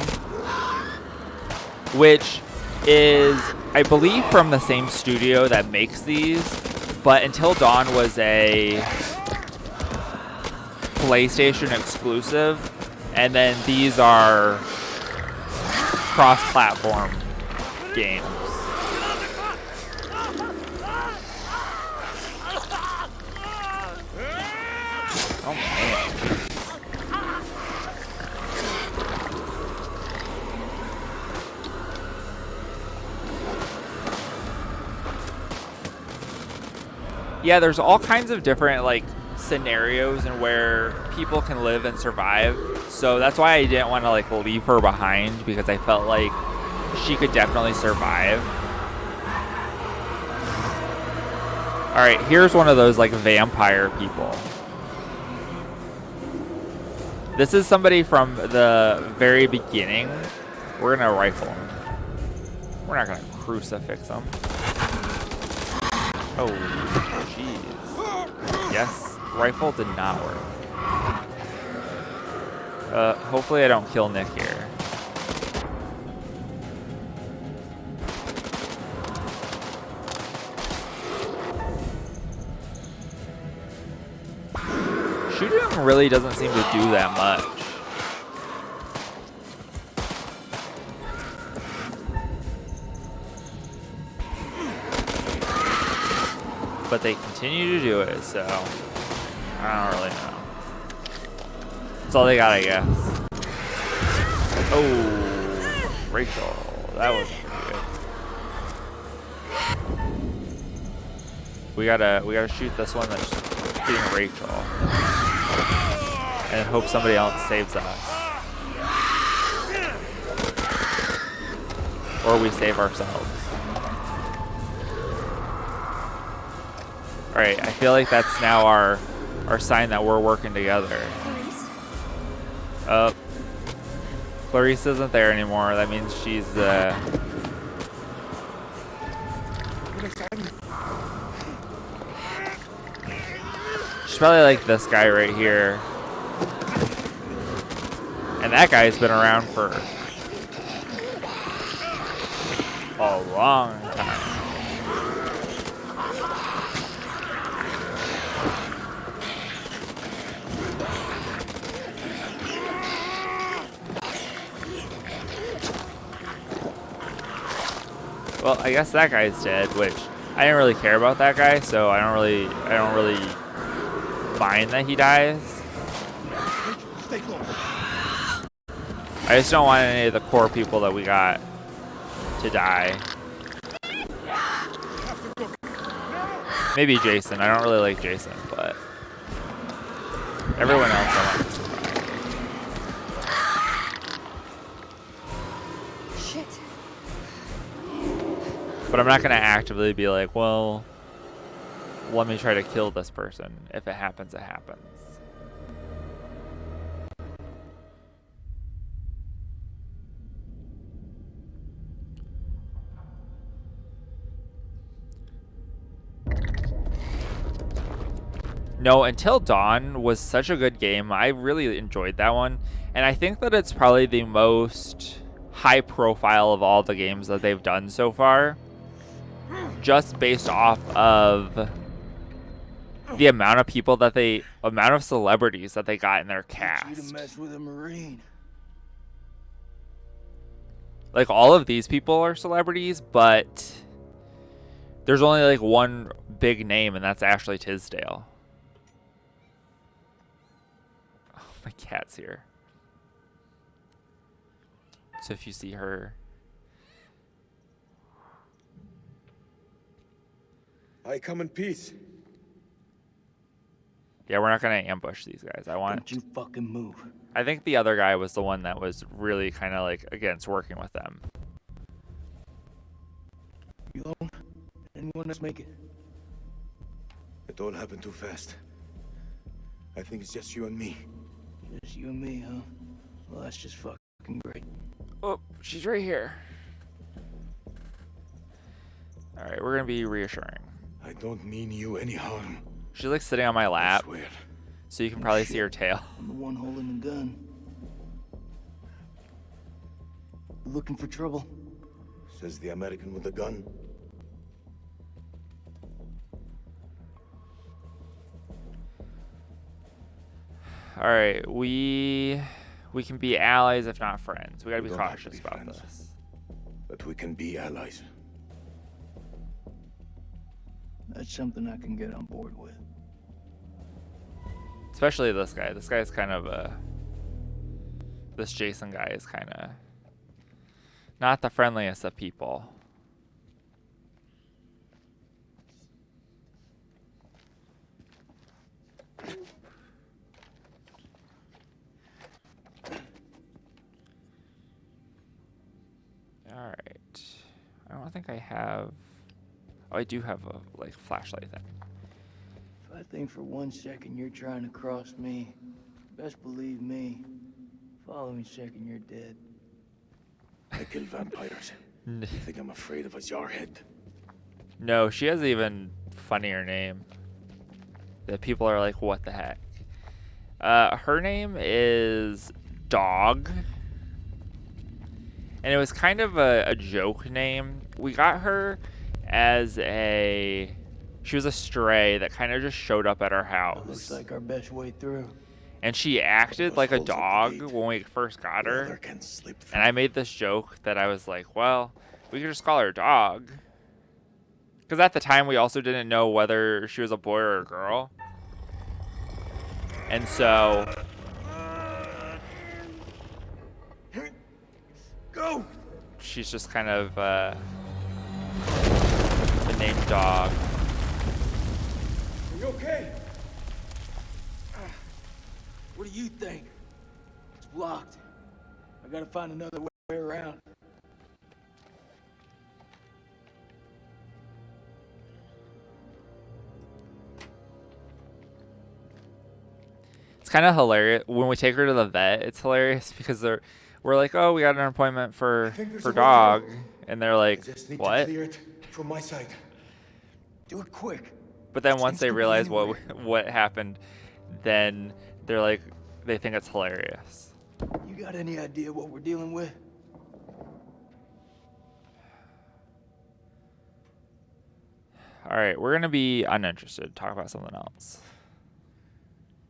which is, I believe, from the same studio that makes these, but Until Dawn was a PlayStation exclusive, and then these are cross-platform games. Oh man. Yeah, there's all kinds of different like scenarios and where people can live and survive. So that's why I didn't want to like leave her behind, because I felt like she could definitely survive. All right, here's one of those like vampire people. This is somebody from the very beginning. We're gonna rifle him. We're not gonna crucifix him. Oh, jeez. Yes, rifle did not work. Hopefully I don't kill Nick here. Shooting him really doesn't seem to do that much. But they continue to do it, so I don't really know. That's all they got, I guess. Oh, Rachel, that was good. We gotta shoot this one that's shooting Rachel, and hope somebody else saves us, or we save ourselves. All right, I feel like that's now our sign that we're working together. Clarice isn't there anymore. That means she's she's probably like this guy right here. And that guy's been around for a long time. Well, I guess that guy's dead, which I didn't really care about that guy, so I don't really mind that he dies. I just don't want any of the core people that we got to die. Maybe Jason. I don't really like Jason, but everyone else I want to survive. Shit. But I'm not going to actively be like, well, let me try to kill this person. If it happens, it happens. No, Until Dawn was such a good game. I really enjoyed that one. And I think that it's probably the most high profile of all the games that they've done so far. Just based off of the amount of people that amount of celebrities that they got in their cast. You to mess with a Marine. Like, all of these people are celebrities, but there's only like one big name, and that's Ashley Tisdale. Oh, my cat's here. So if you see her. I come in peace. Yeah, we're not gonna ambush these guys. Don't you fucking move. I think the other guy was the one that was really kind of like against working with them. You alone? Anyone else make it? It all happened too fast. I think it's just you and me. Just you and me, huh? Well, that's just fucking great. Oh, she's right here. All right, we're gonna be reassuring. I don't mean you any harm. She's like sitting on my lap, so you can probably see her tail. I'm the one holding the gun. You looking for trouble? Says the American with the gun. All right, we can be allies if not friends. We gotta be cautious about this. But we can be allies. That's something I can get on board with. Especially this guy. This guy's kind of this Jason guy is kind of not the friendliest of people. All right. I don't think I have. Oh, I do have a like flashlight thing. If I think for 1 second you're trying to cross me, best believe me, following second you're dead. I kill vampires. You think I'm afraid of a jarhead? No, she has an even funnier name that people are like, what the heck? Her name is Dog. And it was kind of a joke name. We got her as she was a stray that kind of just showed up at our house. Looks like our best way through. And she acted like a dog when we first got her. And I made this joke that I was like, well, we could just call her Dog. Because at the time, we also didn't know whether she was a boy or a girl. And so... Go! She's just kind of the name Dog. Are you okay? What do you think? It's blocked. I gotta find another way around. It's kind of hilarious when we take her to the vet. It's hilarious because we're like, oh, we got an appointment for Dog, and they're like, what? From my side. Do it quick. But then once they realize what happened, then they're like, they think it's hilarious. You got any idea what we're dealing with? All right, we're gonna be uninterested. Talk about something else.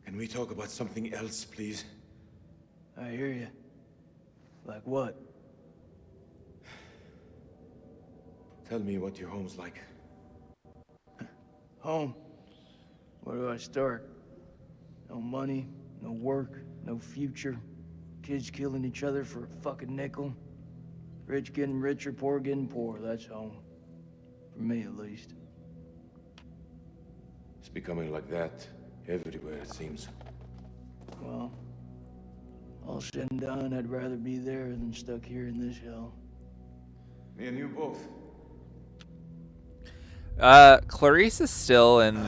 Can we talk about something else, please? I hear you. Like what? Tell me what your home's like. Home. Where do I start? No money, no work, no future. Kids killing each other for a fucking nickel. Rich getting richer, poor getting poor. That's home. For me, at least. It's becoming like that everywhere, it seems. Well, all said and done, I'd rather be there than stuck here in this hell. Me and you both. Clarice is still in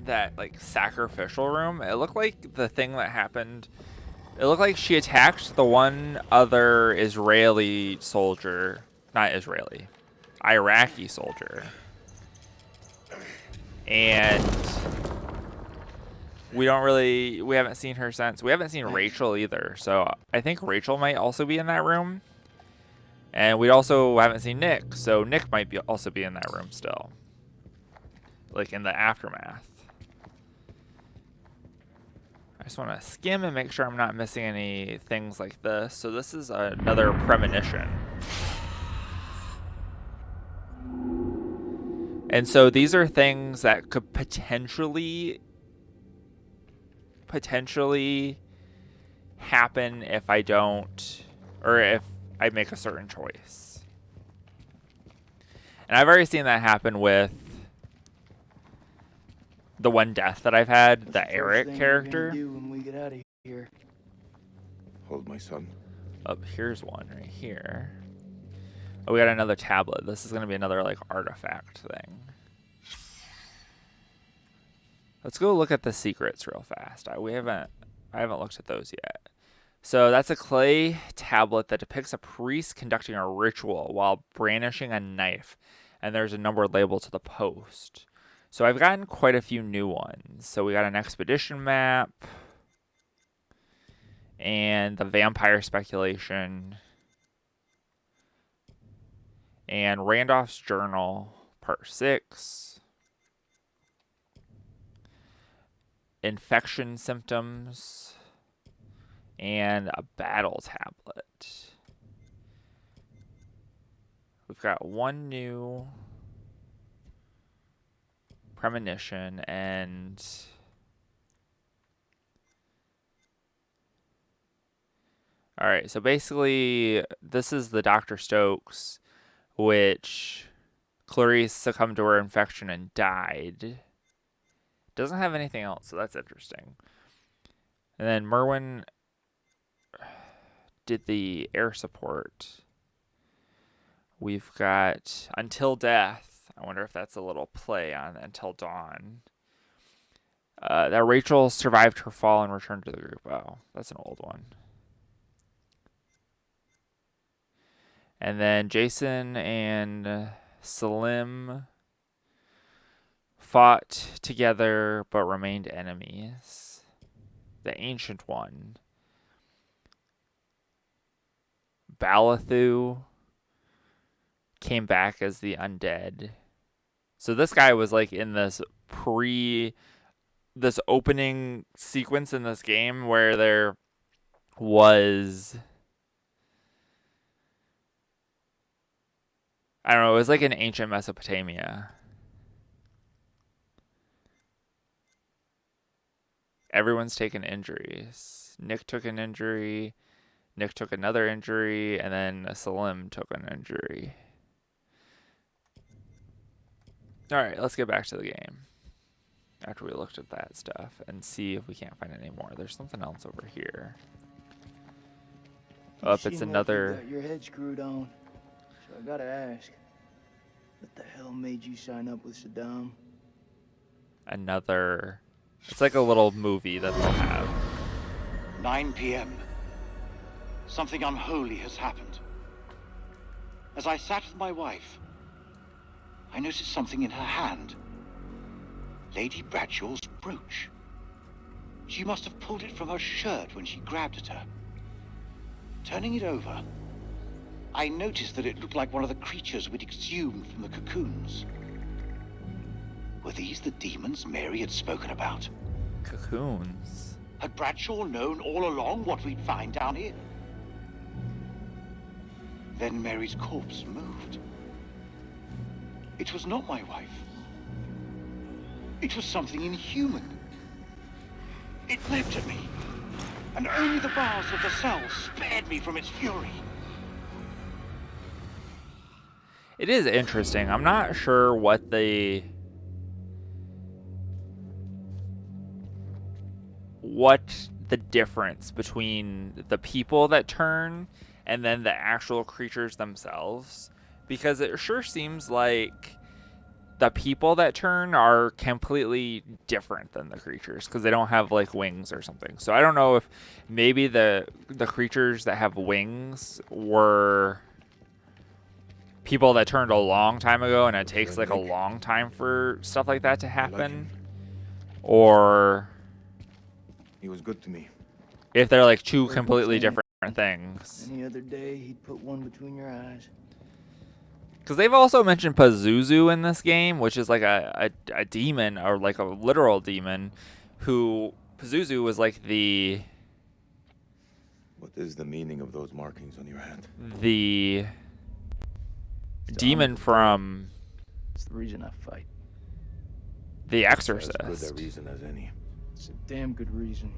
that like sacrificial room. It looked like the thing that happened. It looked like she attacked the one other Israeli soldier, not Israeli, Iraqi soldier, and we haven't seen her since. We haven't seen Rachel either, so I think Rachel might also be in that room. And we also haven't seen Nick, so Nick might also be in that room still. Like in the aftermath. I just want to skim and make sure I'm not missing any things like this. So this is another premonition. And so these are things that could potentially happen if I don't, or if I make a certain choice. And I've already seen that happen with the one death that I've had, the Eric character. When we get out of here. Hold my son. Oh, here's one right here. Oh, we got another tablet. This is going to be another like artifact thing. Let's go look at the secrets real fast. I haven't looked at those yet. So that's a clay tablet that depicts a priest conducting a ritual while brandishing a knife. And there's a numbered label to the post. So I've gotten quite a few new ones. So we got an expedition map. And the vampire speculation. And Randolph's journal, part 6. Infection symptoms. And a battle tablet. We've got one new premonition and alright, so basically this is the Dr. Stokes, which Clarice succumbed to her infection and died. Doesn't have anything else, so that's interesting. And then Merwin did the air support. We've got Until Death. I wonder if that's a little play on Until Dawn. That Rachel survived her fall and returned to the group. Oh, that's an old one. And then Jason and Salim fought together but remained enemies. The Ancient One. Balathu came back as the undead. So this guy was like in this opening sequence in this game where there was, I don't know, it was like in ancient Mesopotamia. Everyone's taken injuries. Nick took an injury. Nick took another injury, and then Salim took an injury. All right, let's get back to the game. After we looked at that stuff and see if we can't find any more. There's something else over here. Oh, it's Seem like another. You got your head screwed on. So I gotta ask, what the hell made you sign up with Saddam? Another. It's like a little movie that they'll have. 9 p.m. Something unholy has happened. As I sat with my wife, I noticed something in her hand. Lady Bradshaw's brooch. She must have pulled it from her shirt when she grabbed at her. Turning it over, I noticed that it looked like one of the creatures we'd exhumed from the cocoons. Were these the demons Mary had spoken about? Cocoons. Had Bradshaw known all along what we'd find down here? Then Mary's corpse moved. It was not my wife. It was something inhuman. It leapt at me, and only the bars of the cell spared me from its fury. It is interesting. I'm not sure what the difference between the people that turn and then the actual creatures themselves, because it sure seems like the people that turn are completely different than the creatures because they don't have like wings or something. So I don't know if maybe the creatures that have wings were people that turned a long time ago and it takes like a long time for stuff like that to happen, or He was good to me. if they're like two completely different things. Any other day, he'd put one between your eyes. Because they've also mentioned Pazuzu in this game, which is like a demon, or like a literal demon, who Pazuzu was like the What is the meaning of those markings on your hand? the demon from It's the reason I fight. The As Exorcist. good a reason as any. It's a damn good reason.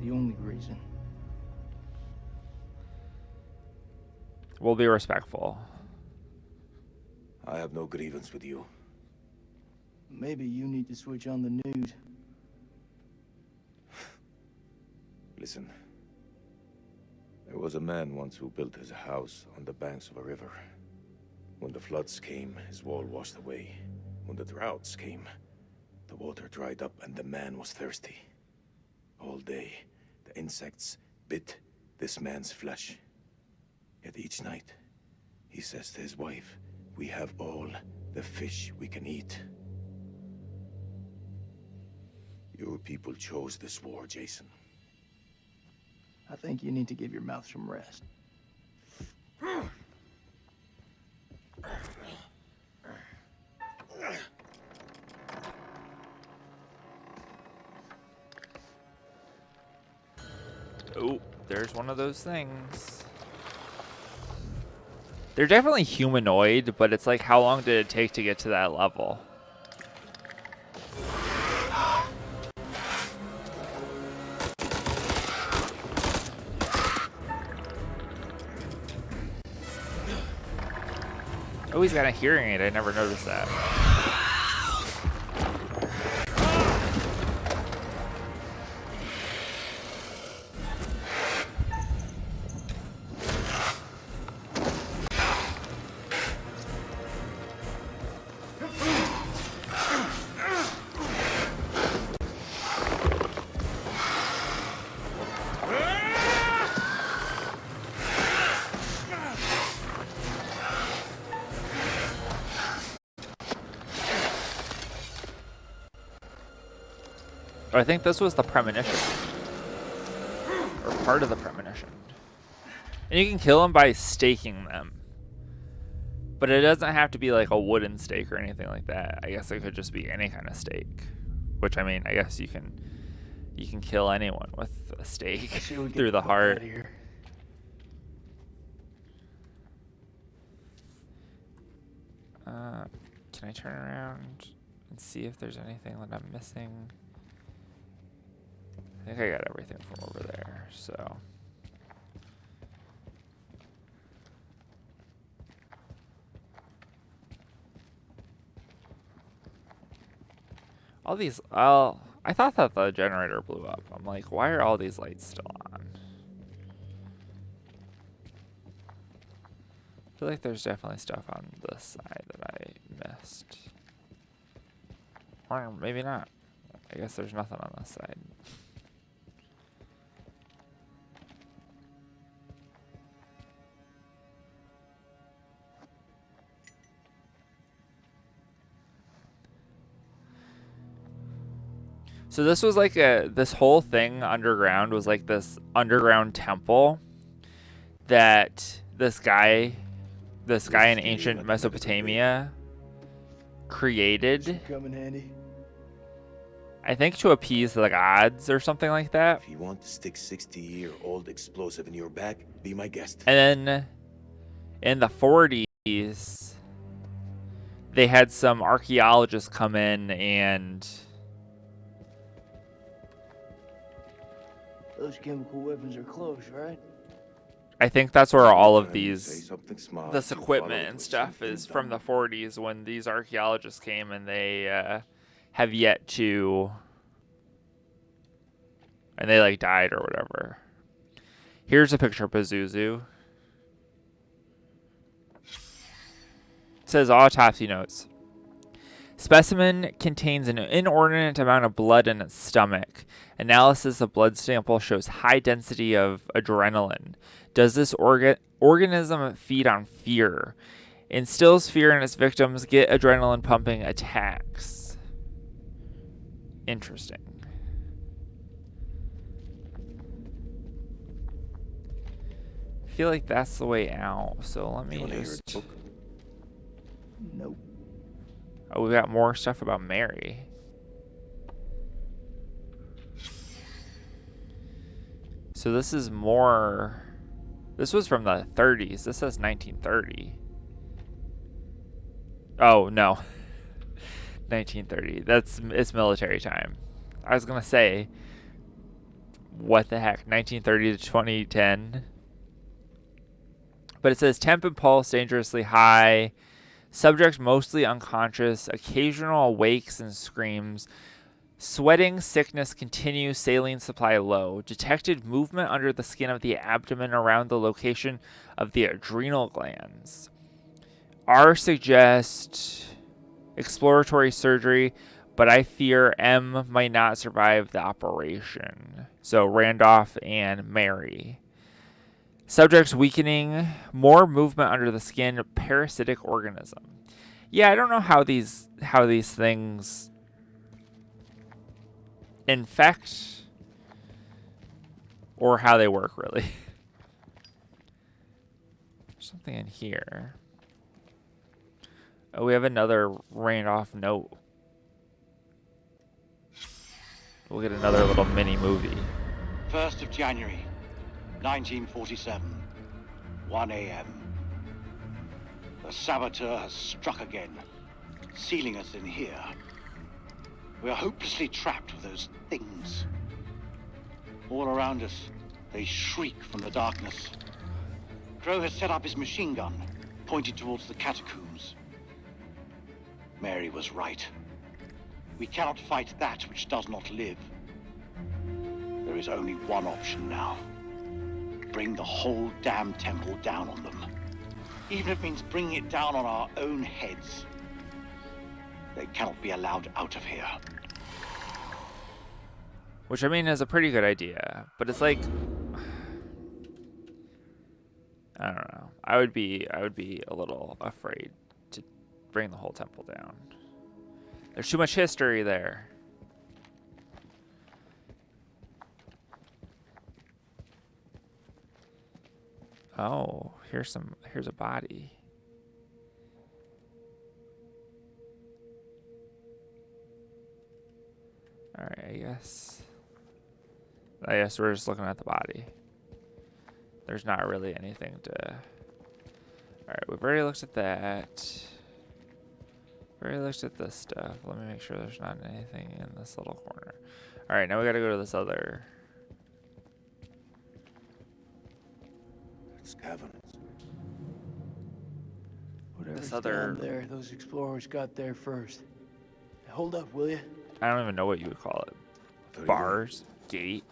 The only reason. We'll be respectful. I have no grievance with you. Maybe you need to switch on the news. Listen. There was a man once who built his house on the banks of a river. When the floods came, his wall washed away. When the droughts came, the water dried up and the man was thirsty. All day, the insects bit this man's flesh. Yet each night, he says to his wife, "We have all the fish we can eat." Your people chose this war, Jason. I think you need to give your mouth some rest. Oh, there's one of those things. They're definitely humanoid, but it's like, how long did it take to get to that level? Oh, he's got a hearing aid. I never noticed that. I think this was the premonition. Or part of the premonition. And you can kill them by staking them. But it doesn't have to be like a wooden stake or anything like that. I guess it could just be any kind of stake. Which, I mean, I guess you can kill anyone with a stake through the heart. Can I turn around and see if there's anything that I'm missing? I think I got everything from over there, so. All these, I thought that the generator blew up. I'm like, why are all these lights still on? I feel like there's definitely stuff on this side that I missed. Or maybe not. I guess there's nothing on this side. So this was like this whole thing underground was like this underground temple that this guy in ancient Mesopotamia created. Come in handy. I think to appease the gods or something like that. If you want to stick 60-year-old explosive in your back, be my guest. And then in the 40s, they had some archaeologists come in and... Those chemical weapons are close, right? I think that's where all of these, this equipment and stuff is from the 40s when these archaeologists came and they have yet to, and they like died or whatever. Here's a picture of Pazuzu. It says autopsy notes. Specimen contains an inordinate amount of blood in its stomach. Analysis of blood sample shows high density of adrenaline. Does this organism feed on fear? Instills fear in its victims, get adrenaline pumping attacks. Interesting. I feel like that's the way out, so let me just... Nope. Oh, we got more stuff about Mary. So this is more... This was from the 30s. This says 1930. Oh, no. 1930. It's military time. I was going to say, what the heck? 1930 to 2010. But it says temp and pulse dangerously high. Subject mostly unconscious. Occasional wakes and screams. Sweating, sickness continues, saline supply low. Detected movement under the skin of the abdomen around the location of the adrenal glands. R suggests exploratory surgery, but I fear M might not survive the operation. So Randolph and Mary. Subject's weakening, more movement under the skin, parasitic organism. Yeah, I don't know how these things infect or how they work really. Something in here. Oh, we have another Randolph note. We'll get another little mini movie. 1st of January, 1947, 1 a.m. The saboteur has struck again, sealing us in here. We are hopelessly trapped with those things. All around us, they shriek from the darkness. Crow has set up his machine gun, pointed towards the catacombs. Mary was right. We cannot fight that which does not live. There is only one option now. Bring the whole damn temple down on them. Even if it means bringing it down on our own heads. They cannot be allowed out of here. Which, I mean, is a pretty good idea. But it's like... I don't know. I would be a little afraid to bring the whole temple down. There's too much history there. Oh, here's a body. All right, I guess we're just looking at the body. There's not really anything to. All right, we've already looked at that. We already looked at this stuff. Let me make sure there's not anything in this little corner. All right, now we gotta go to this other. It's caverns. Whatever's This other. down there, those explorers got there first. Hold up, will you? I don't even know what you would call it. Bars, gate.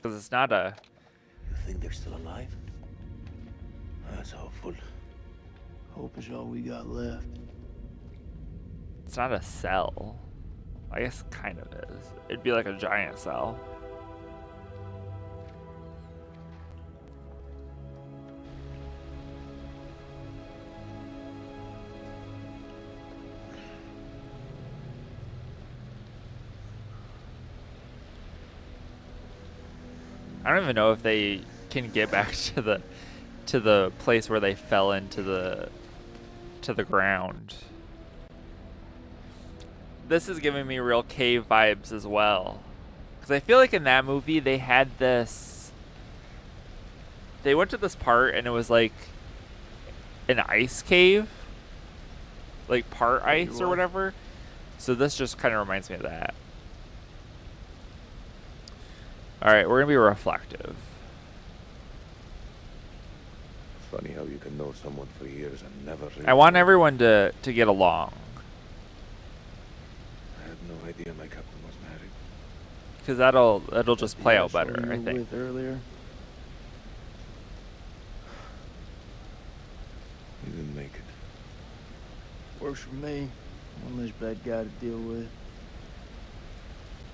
Because it's not a. You think they're still alive? That's hopeful. Hope is all we got left. It's not a cell. I guess it kind of is. It'd be like a giant cell. I don't even know if they can get back to the place where they fell into the ground. This is giving me real cave vibes as well, because I feel like in that movie they had this. They went to this part and it was like an ice cave, like part ice or whatever. So this just kind of reminds me of that. All right, we're gonna be reflective. Funny how you can know someone for years and never. I want everyone to get along. I had no idea my captain was married. Because that'll just play out better, I think. With earlier. You didn't make it. Works for me. One less bad guy to deal with.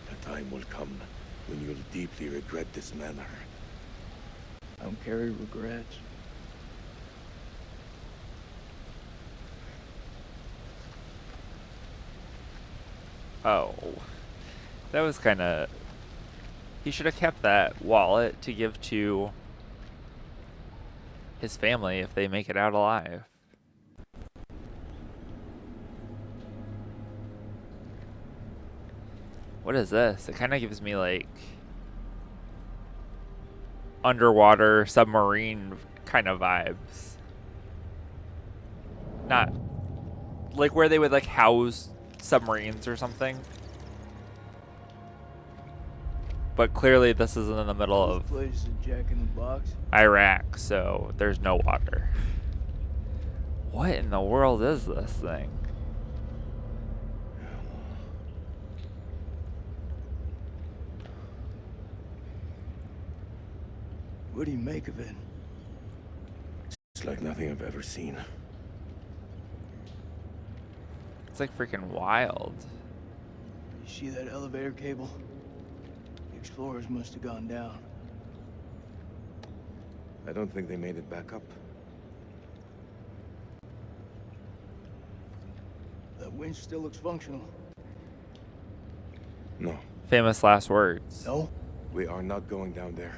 The time will come when you'll deeply regret this manner. I don't carry regrets. Oh, that was kind of. He should have kept that wallet to give to his family if they make it out alive. What is this? It kind of gives me like underwater submarine kind of vibes. Not like where they would like house submarines or something. But clearly this is in the middle of Place is Jack in the Box. Iraq, so there's no water. What in the world is this thing? What do you make of it? It's like nothing I've ever seen. It's like freaking wild. You see that elevator cable? The explorers must have gone down. I don't think they made it back up. That winch still looks functional. No. Famous last words. No? We are not going down there.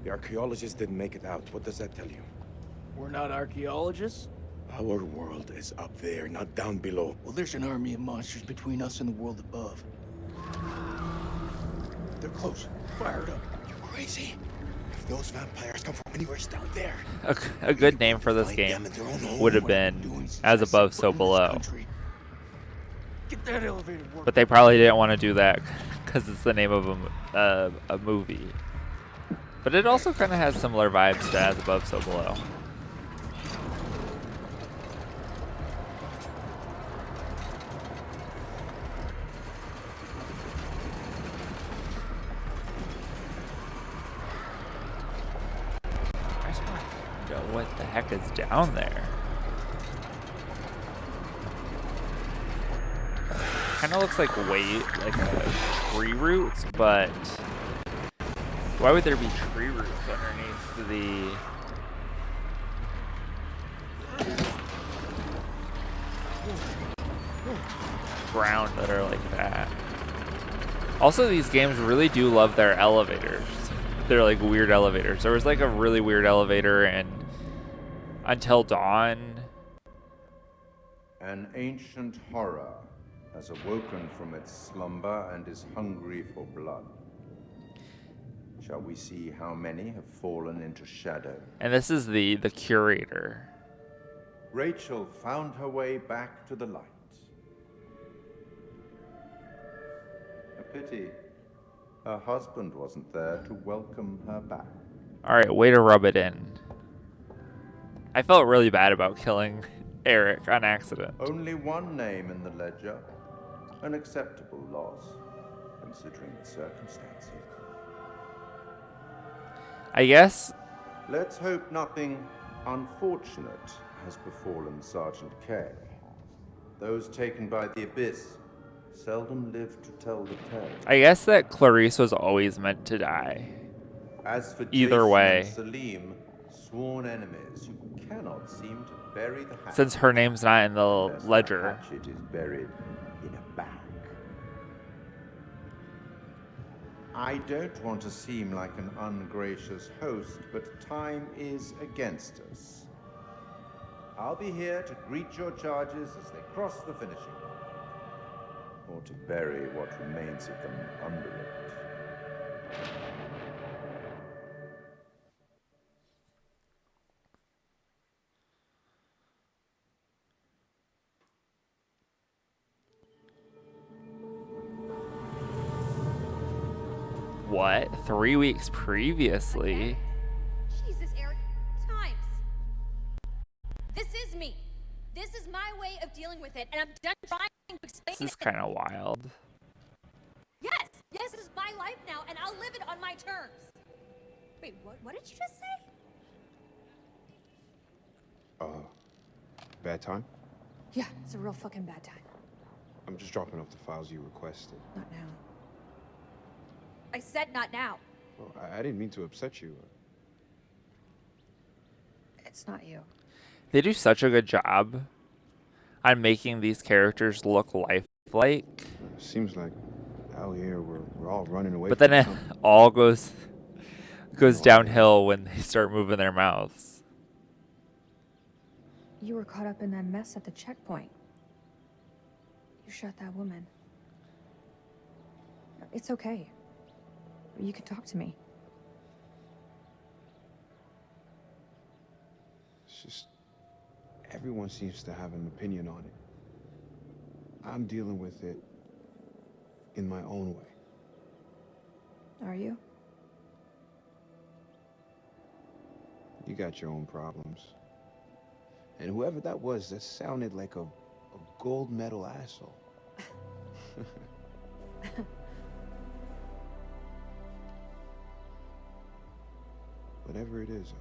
The archaeologists didn't make it out. What does that tell you? We're not archaeologists? Our world is up there, not down below. Well, there's an army of monsters between us and the world above. They're close. Fire it up. You crazy? If those vampires come from anywhere down there. A good name for this game would have been As Above, So Below. Get that elevator working. But they probably didn't want to do that because it's the name of a movie. But it also kind of has similar vibes to As Above, So Below. I just want to know what the heck is down there. Kind of looks like tree roots, but why would there be tree roots underneath the ground that are like that? Also, these games really do love their elevators. they're like weird elevators. There was like a really weird elevator in Until Dawn. An ancient horror has awoken from its slumber and is hungry for blood. Shall we see how many have fallen into shadow? And this is the curator. Rachel found her way back to the light. A pity her husband wasn't there to welcome her back. All right, way to rub it in. I felt really bad about killing Eric on accident. Only one name in the ledger. An acceptable loss, considering the circumstances. I guess. Let's hope nothing unfortunate has befallen Sergeant K. Those taken by the Abyss seldom live to tell the tale. I guess that Clarice was always meant to die. As for Either Jason way. and Salim, sworn enemies who cannot seem to bury the hatchet. Since her name's not in the ledger. The hatchet is buried in a bag. I don't want to seem like an ungracious host, but time is against us. I'll be here to greet your charges as they cross the finishing line, or to bury what remains of them under it. What? 3 weeks previously? Jesus, Eric. Times. This is me. This is my way of dealing with it, and I'm done trying to explain This is it. kind of wild. Yes, this is my life now, and I'll live it on my terms. Wait, what did you just say? Bad time? Yeah, it's a real fucking bad time. I'm just dropping off the files you requested. Not now. I said not now. Well, I didn't mean to upset you. It's not you. They do such a good job on making these characters look lifelike. Seems like out here we're all running away. But then it from something. all goes downhill when they start moving their mouths. You were caught up in that mess at the checkpoint. You shot that woman. It's okay. You can talk to me. It's just everyone seems to have an opinion on it. I'm dealing with it in my own way. Are you? You got your own problems. And whoever that was, that sounded like a gold medal asshole. Whatever it is,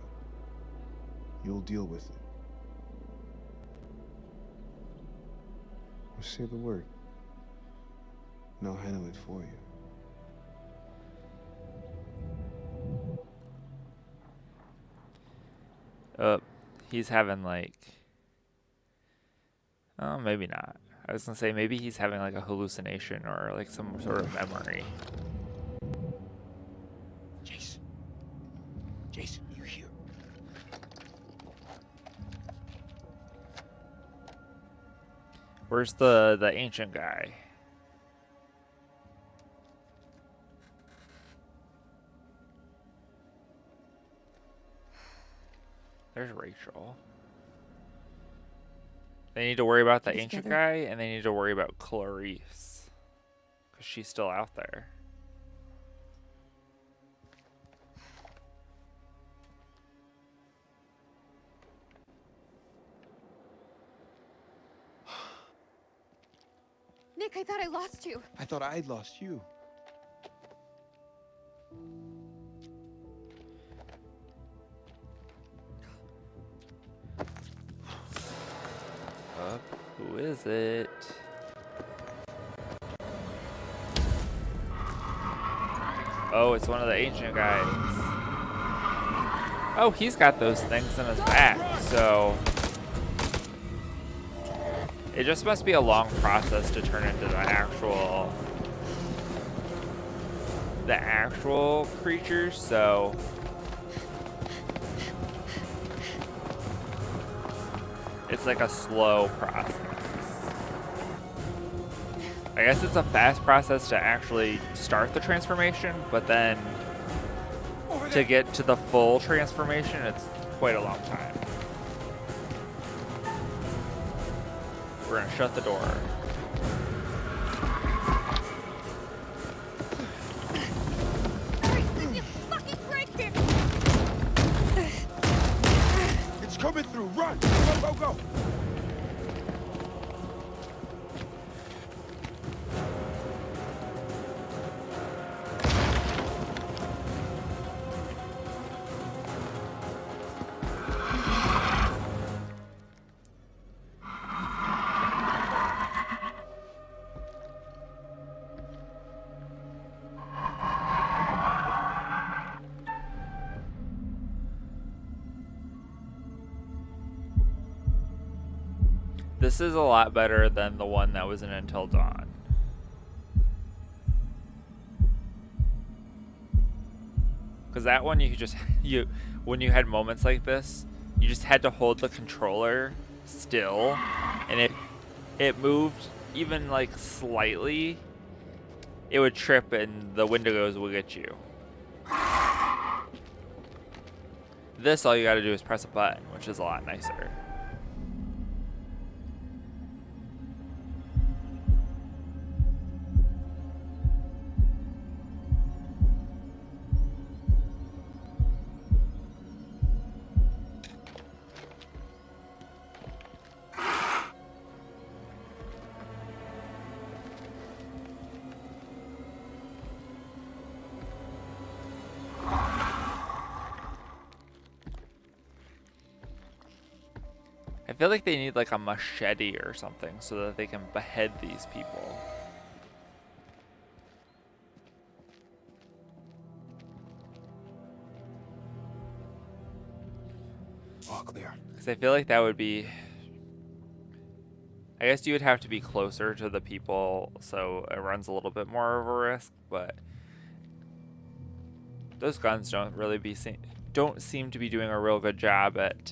you'll deal with it. Say the word, and I'll handle it for you. He's having like... Oh, maybe not. I was gonna say maybe he's having like a hallucination or like some sort of memory. Jason, you here? Where's the ancient guy? There's Rachel. They need to worry about the ancient guy, and they need to worry about Clarice. Because she's still out there. Nick, I thought I lost you. I thought I'd lost you. Who is it? Oh, it's one of the ancient guys. Oh, he's got those things in his back, so... It just must be a long process to turn into the actual the actual creatures, so it's like a slow process. I guess it's a fast process to actually start the transformation, but then to get to the full transformation, it's quite a long time. We're gonna shut the door. It's coming through. Run! Go, go, go! This is a lot better than the one that was in Until Dawn. Because that one, when you had moments like this, you just had to hold the controller still, and it moved even like slightly, it would trip and the Wendigos would get you. This, all you gotta do is press a button, which is a lot nicer. I feel like they need like a machete or something so that they can behead these people. All clear. Because I feel like that would be... I guess you would have to be closer to the people so it runs a little bit more of a risk, but those guns don't seem to be doing a real good job at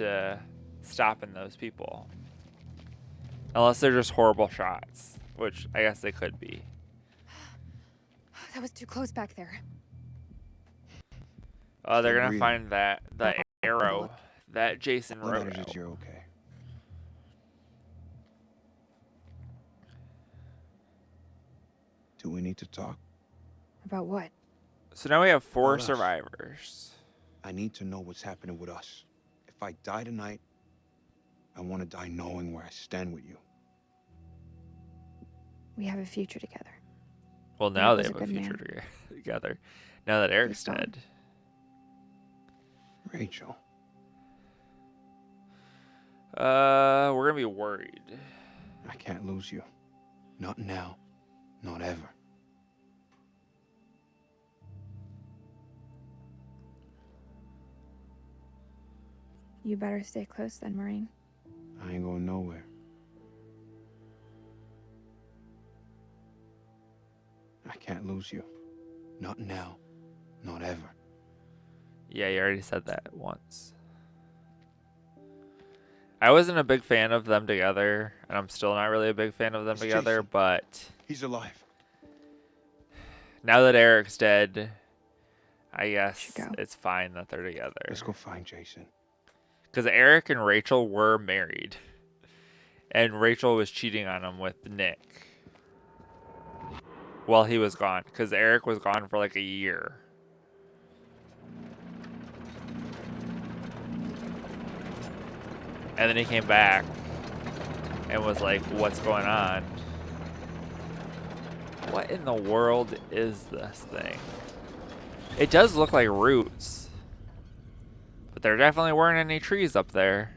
stopping those people. Unless they're just horrible shots, which I guess they could be. That was too close back there. Oh, they're gonna find the arrow that Jason wrote out. You're okay. Do we need to talk? About what? So now we have 4 About us. survivors. I need to know what's happening with us. If I die tonight, I want to die knowing where I stand with you. We have a future together. Well, now they Eric's have a a good future together. Now that Eric's He's gone. dead. Rachel. We're gonna be worried. I can't lose you. Not now. Not ever. You better stay close then, Marine. I ain't going nowhere. I can't lose you. Not now. Not ever. Yeah, you already said that once. I wasn't a big fan of them together, and I'm still not really a big fan of them It's together, Jason. but He's alive. now that Eric's dead, I guess Should go. it's fine that they're together. Let's go find Jason. Because Eric and Rachel were married, and Rachel was cheating on him with Nick while he was gone, because Eric was gone for like a year. And then he came back and was like, what's going on? What in the world is this thing? It does look like roots. But there definitely weren't any trees up there.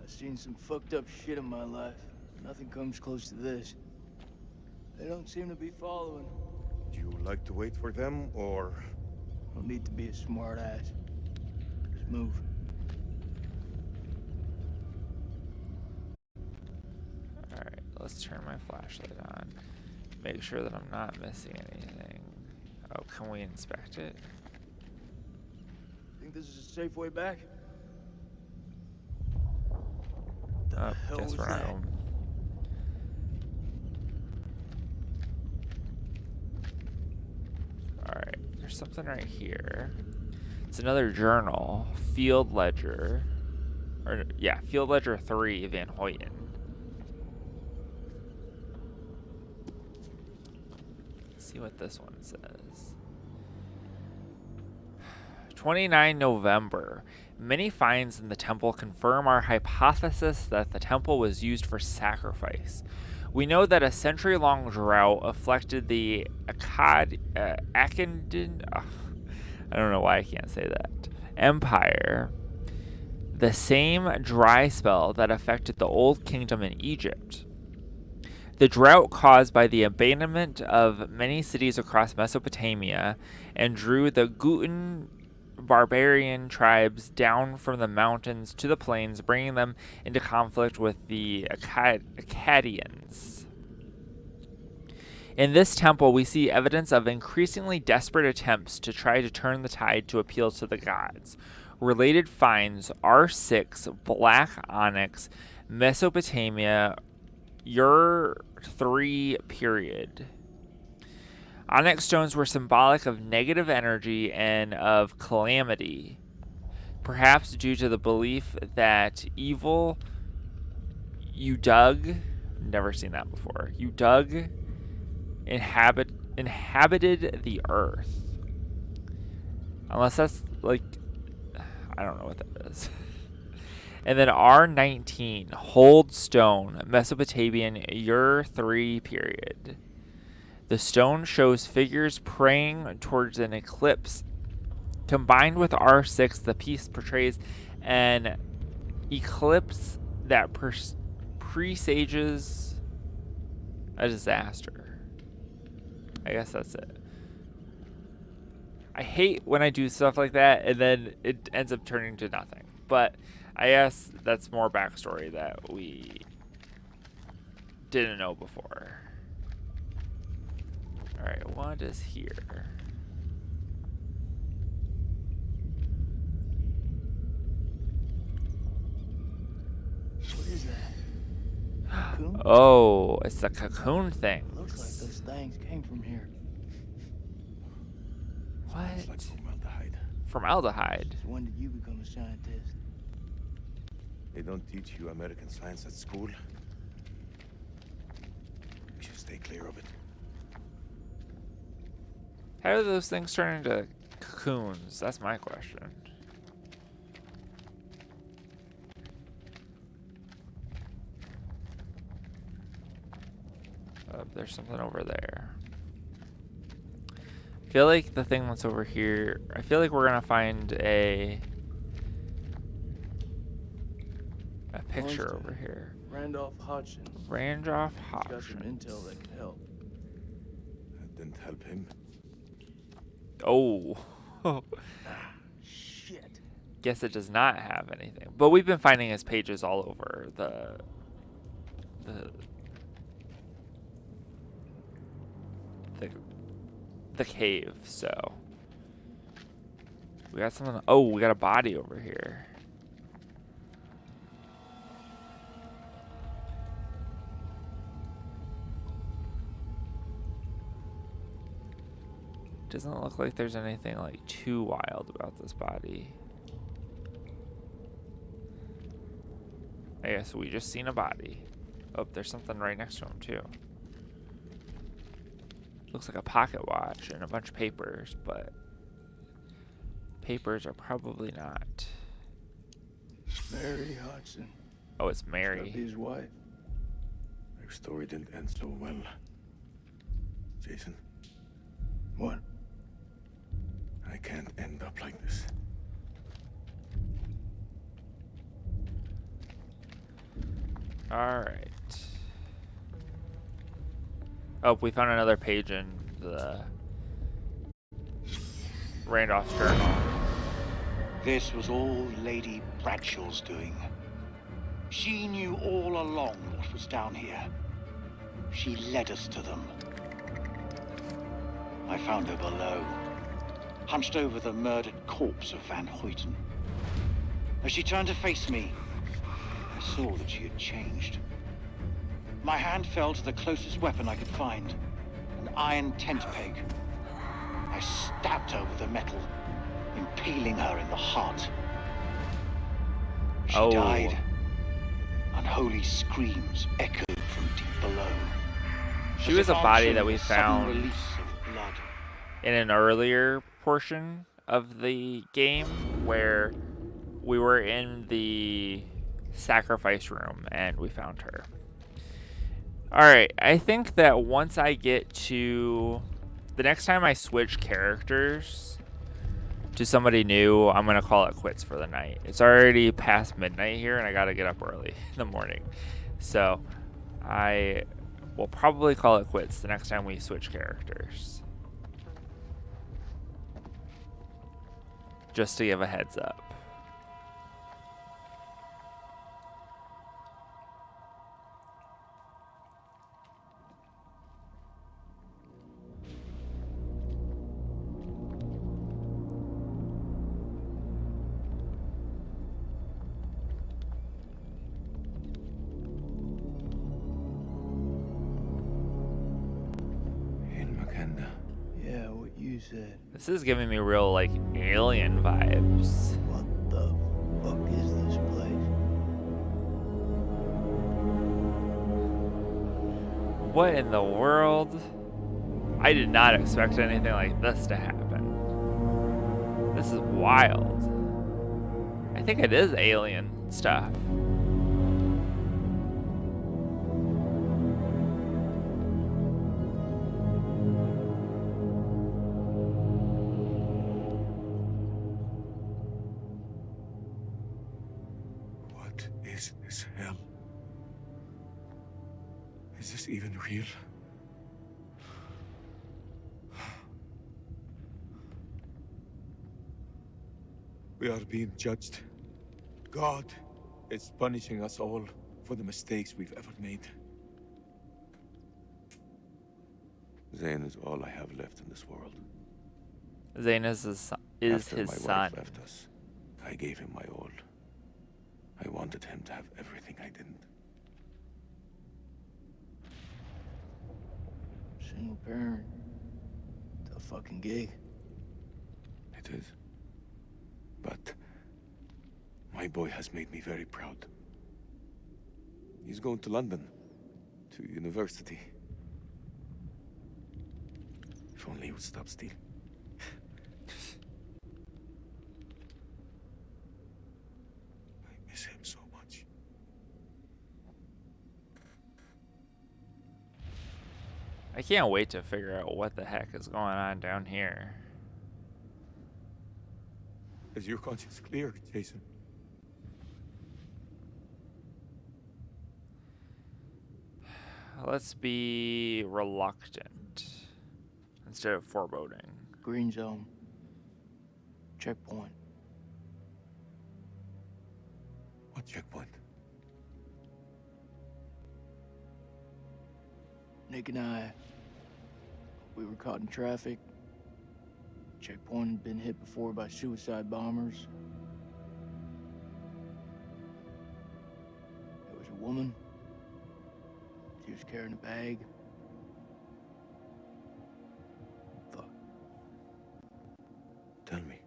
I've seen some fucked up shit in my life. Nothing comes close to this. They don't seem to be following. Do you like to wait for them, or...? Don't need to be a smart ass. Just move. Alright, let's turn my flashlight on. Make sure that I'm not missing anything. Oh, can we inspect it? Think this is a safe way back? Oh, hell guess was we're not that? home. Alright, there's something right here. It's another journal. Field Ledger. Or, yeah, Field Ledger 3, Van Hoyten. Let's see what this one says. 29 November. Many finds in the temple confirm our hypothesis that the temple was used for sacrifice. We know that a century-long drought afflicted the Akkadian, I don't know why I can't say that, Empire. The same dry spell that affected the Old Kingdom in Egypt. The drought caused by the abandonment of many cities across Mesopotamia and drew the Gutan barbarian tribes down from the mountains to the plains, bringing them into conflict with the Akkadians. In this temple, we see evidence of increasingly desperate attempts to try to turn the tide to appeal to the gods. Related finds: R6, Black Onyx, Mesopotamia, Ur 3 period. Onyx stones were symbolic of negative energy and of calamity, perhaps due to the belief that evil never seen that before, inhabited the earth. Unless that's like, I don't know what that is. And then R19, Hold Stone, Mesopotamian, Ur 3 period. The stone shows figures praying towards an eclipse. Combined with R6, the piece portrays an eclipse that presages a disaster. I guess that's it. I hate when I do stuff like that and then it ends up turning to nothing. But I guess that's more backstory that we didn't know before. Alright, what is here? What is that? Cocoon? Oh, it's the cocoon thing. Looks like those things came from here. What? It's like formaldehyde. Formaldehyde? So when did you become a scientist? They don't teach you American science at school. We should stay clear of it. How do those things turn into cocoons? That's my question. Oh, there's something over there. I feel like the thing that's over here, I feel like we're gonna find a picture over here. Randolph Hodgson. Randolph Got some Hodgson. intel that could help. That didn't help him. Oh. Shit. Guess it does not have anything. But we've been finding his pages all over the cave, so we got something. Oh, we got a body over here. Doesn't look like there's anything like too wild about this body. I guess we just seen a body. Oh, there's something right next to him too. Looks like a pocket watch and a bunch of papers, but papers are probably not. Mary Hodgson. Oh, it's Mary. His wife. Their story didn't end so well. Jason? What? I can't end up like this. All right. Oh, we found another page in the Randolph's journal. This was all Lady Bradshaw's doing. She knew all along what was down here. She led us to them. I found her below, hunched over the murdered corpse of Van Hoyten. As she turned to face me, I saw that she had changed. My hand fell to the closest weapon I could find, an iron tent peg. I stabbed her with the metal, impaling her in the heart. She died. Unholy screams echoed from deep below. She was a body that we A sudden found release of blood. in an earlier portion of the game where we were in the sacrifice room and we found her. Alright, I think that once I get to... the next time I switch characters to somebody new, I'm going to call it quits for the night. It's already past midnight here and I got to get up early in the morning. So, I will probably call it quits the next time we switch characters. Just to give a heads up. Yeah, what you said. This is giving me real, like, alien vibes. What the fuck is this place? What in the world? I did not expect anything like this to happen. This is wild. I think it is alien stuff. What is this hell? Is this even real? We are being judged. God is punishing us all for the mistakes we've ever made. Zane is all I have left in this world. Zane is his son. After my wife left us, I gave him my all. I wanted him to have everything I didn't. Single parent. Tough fucking gig. It is. But my boy has made me very proud. He's going to London, to university. If only he would stop stealing. I miss him so much. I can't wait to figure out what the heck is going on down here. Is your conscience clear, Jason? Let's be reluctant instead of foreboding. Green zone. Checkpoint. What checkpoint? Nick and I, we were caught in traffic. Checkpoint had been hit before by suicide bombers. There was a woman. She was carrying a bag. Fuck. Tell me.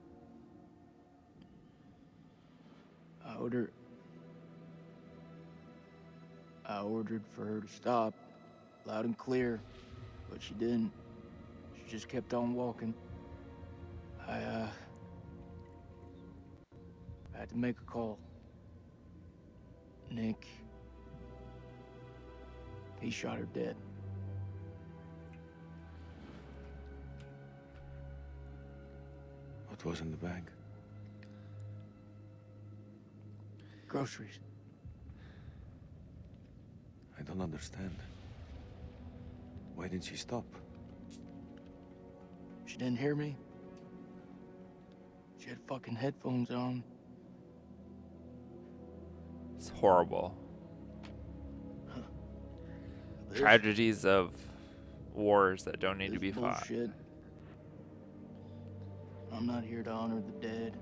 I ordered for her to stop, loud and clear, but she didn't. She just kept on walking. I had to make a call. Nick, he shot her dead. What was in the bag? Groceries. I don't understand. Why didn't she stop? She didn't hear me. She had fucking headphones on. It's horrible. This Tragedies of wars that don't need to be fought. bullshit. I'm not here to honor the dead.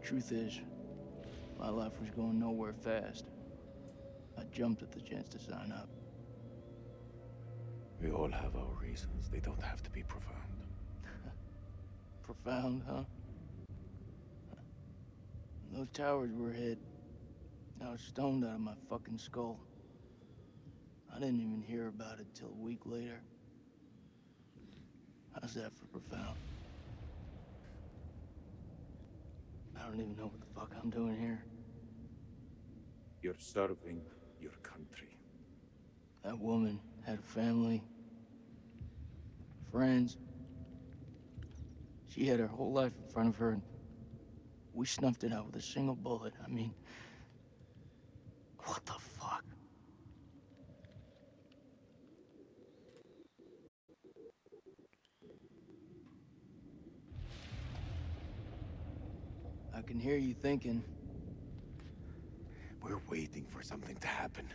Truth is, my life was going nowhere fast. I jumped at the chance to sign up. We all have our reasons. They don't have to be profound. Profound, huh? Those towers were hit. I was stoned out of my fucking skull. I didn't even hear about it till a week later. How's that for profound? I don't even know what the fuck I'm doing here. You're serving your country. That woman had a family, friends. She had her whole life in front of her, and we snuffed it out with a single bullet. I mean, what the fuck? I can hear you thinking. We're waiting for something to happen.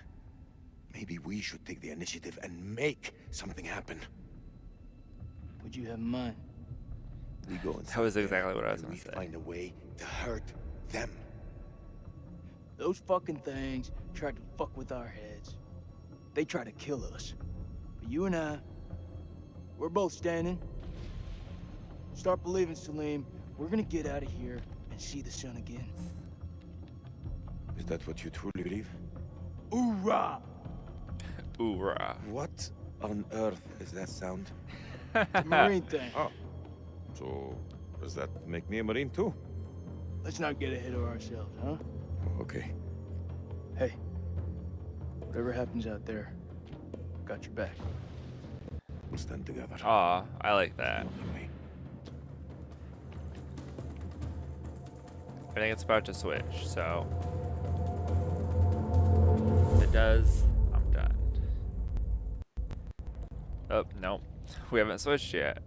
Maybe we should take the initiative and make something happen. What'd you have in mind? We go That was exactly what I was going to say. Find a way to hurt them. Those fucking things tried to fuck with our heads. They tried to kill us. But you and I, we're both standing. Start believing, Salim. We're gonna get out of here and see the sun again. Is that what you truly believe? Hoorah! Hoorah. What on earth is that sound? The Marine thing. Oh. So, does that make me a Marine too? Let's not get ahead of ourselves, huh? Okay. Hey, whatever happens out there, got your back. We'll stand together. Aw, I like that. I think it's about to switch, so if it does, I'm done. Oh, nope. We haven't switched yet.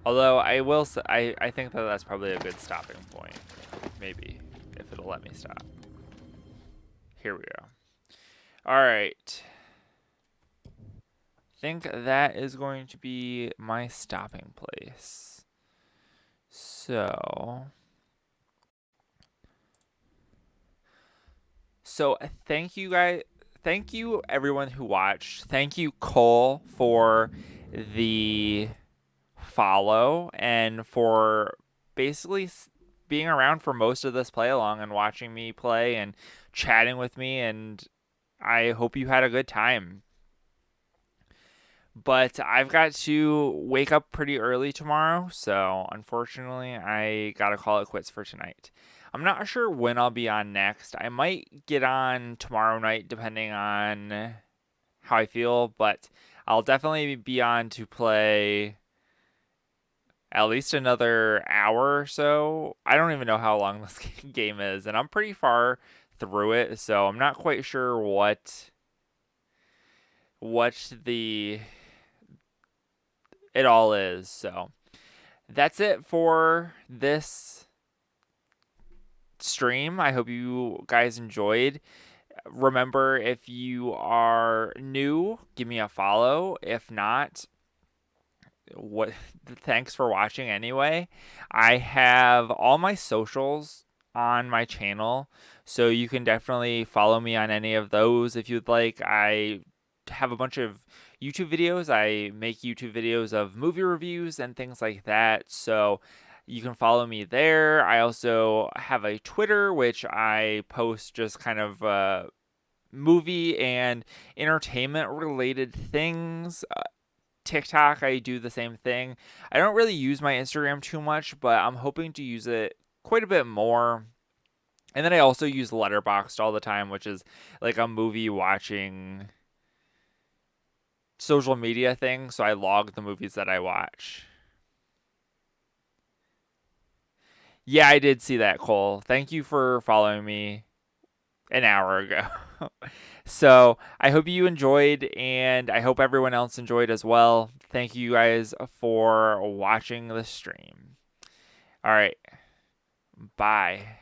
Although I will say, I think that that's probably a good stopping point. Maybe, if it'll let me stop. Here we go. Alright. I think that is going to be my stopping place. So thank you guys. Thank you everyone who watched. Thank you Cole for the follow and for basically being around for most of this play along and watching me play and chatting with me, and I hope you had a good time. But I've got to wake up pretty early tomorrow, so unfortunately I gotta call it quits for tonight. I'm not sure when I'll be on next. I might get on tomorrow night depending on how I feel, but I'll definitely be on to play at least another hour or so. I don't even know how long this game is, and I'm pretty far through it, so I'm not quite sure what it all is. So that's it for this stream. I hope you guys enjoyed. Remember, if you are new, give me a follow. If not, thanks for watching anyway. I have all my socials on my channel, so you can definitely follow me on any of those if you'd like. I have a bunch of YouTube videos. I make YouTube videos of movie reviews and things like that, so you can follow me there. I also have a Twitter, which I post just kind of movie and entertainment related things. TikTok, I do the same thing. I don't really use my Instagram too much, but I'm hoping to use it quite a bit more. And then I also use Letterboxd all the time, which is like a movie watching social media thing, so I log the movies that I watch. Yeah, I did see that, Cole. Thank you for following me an hour ago. So I hope you enjoyed, and I hope everyone else enjoyed as well. Thank you guys for watching the stream. All right. Bye.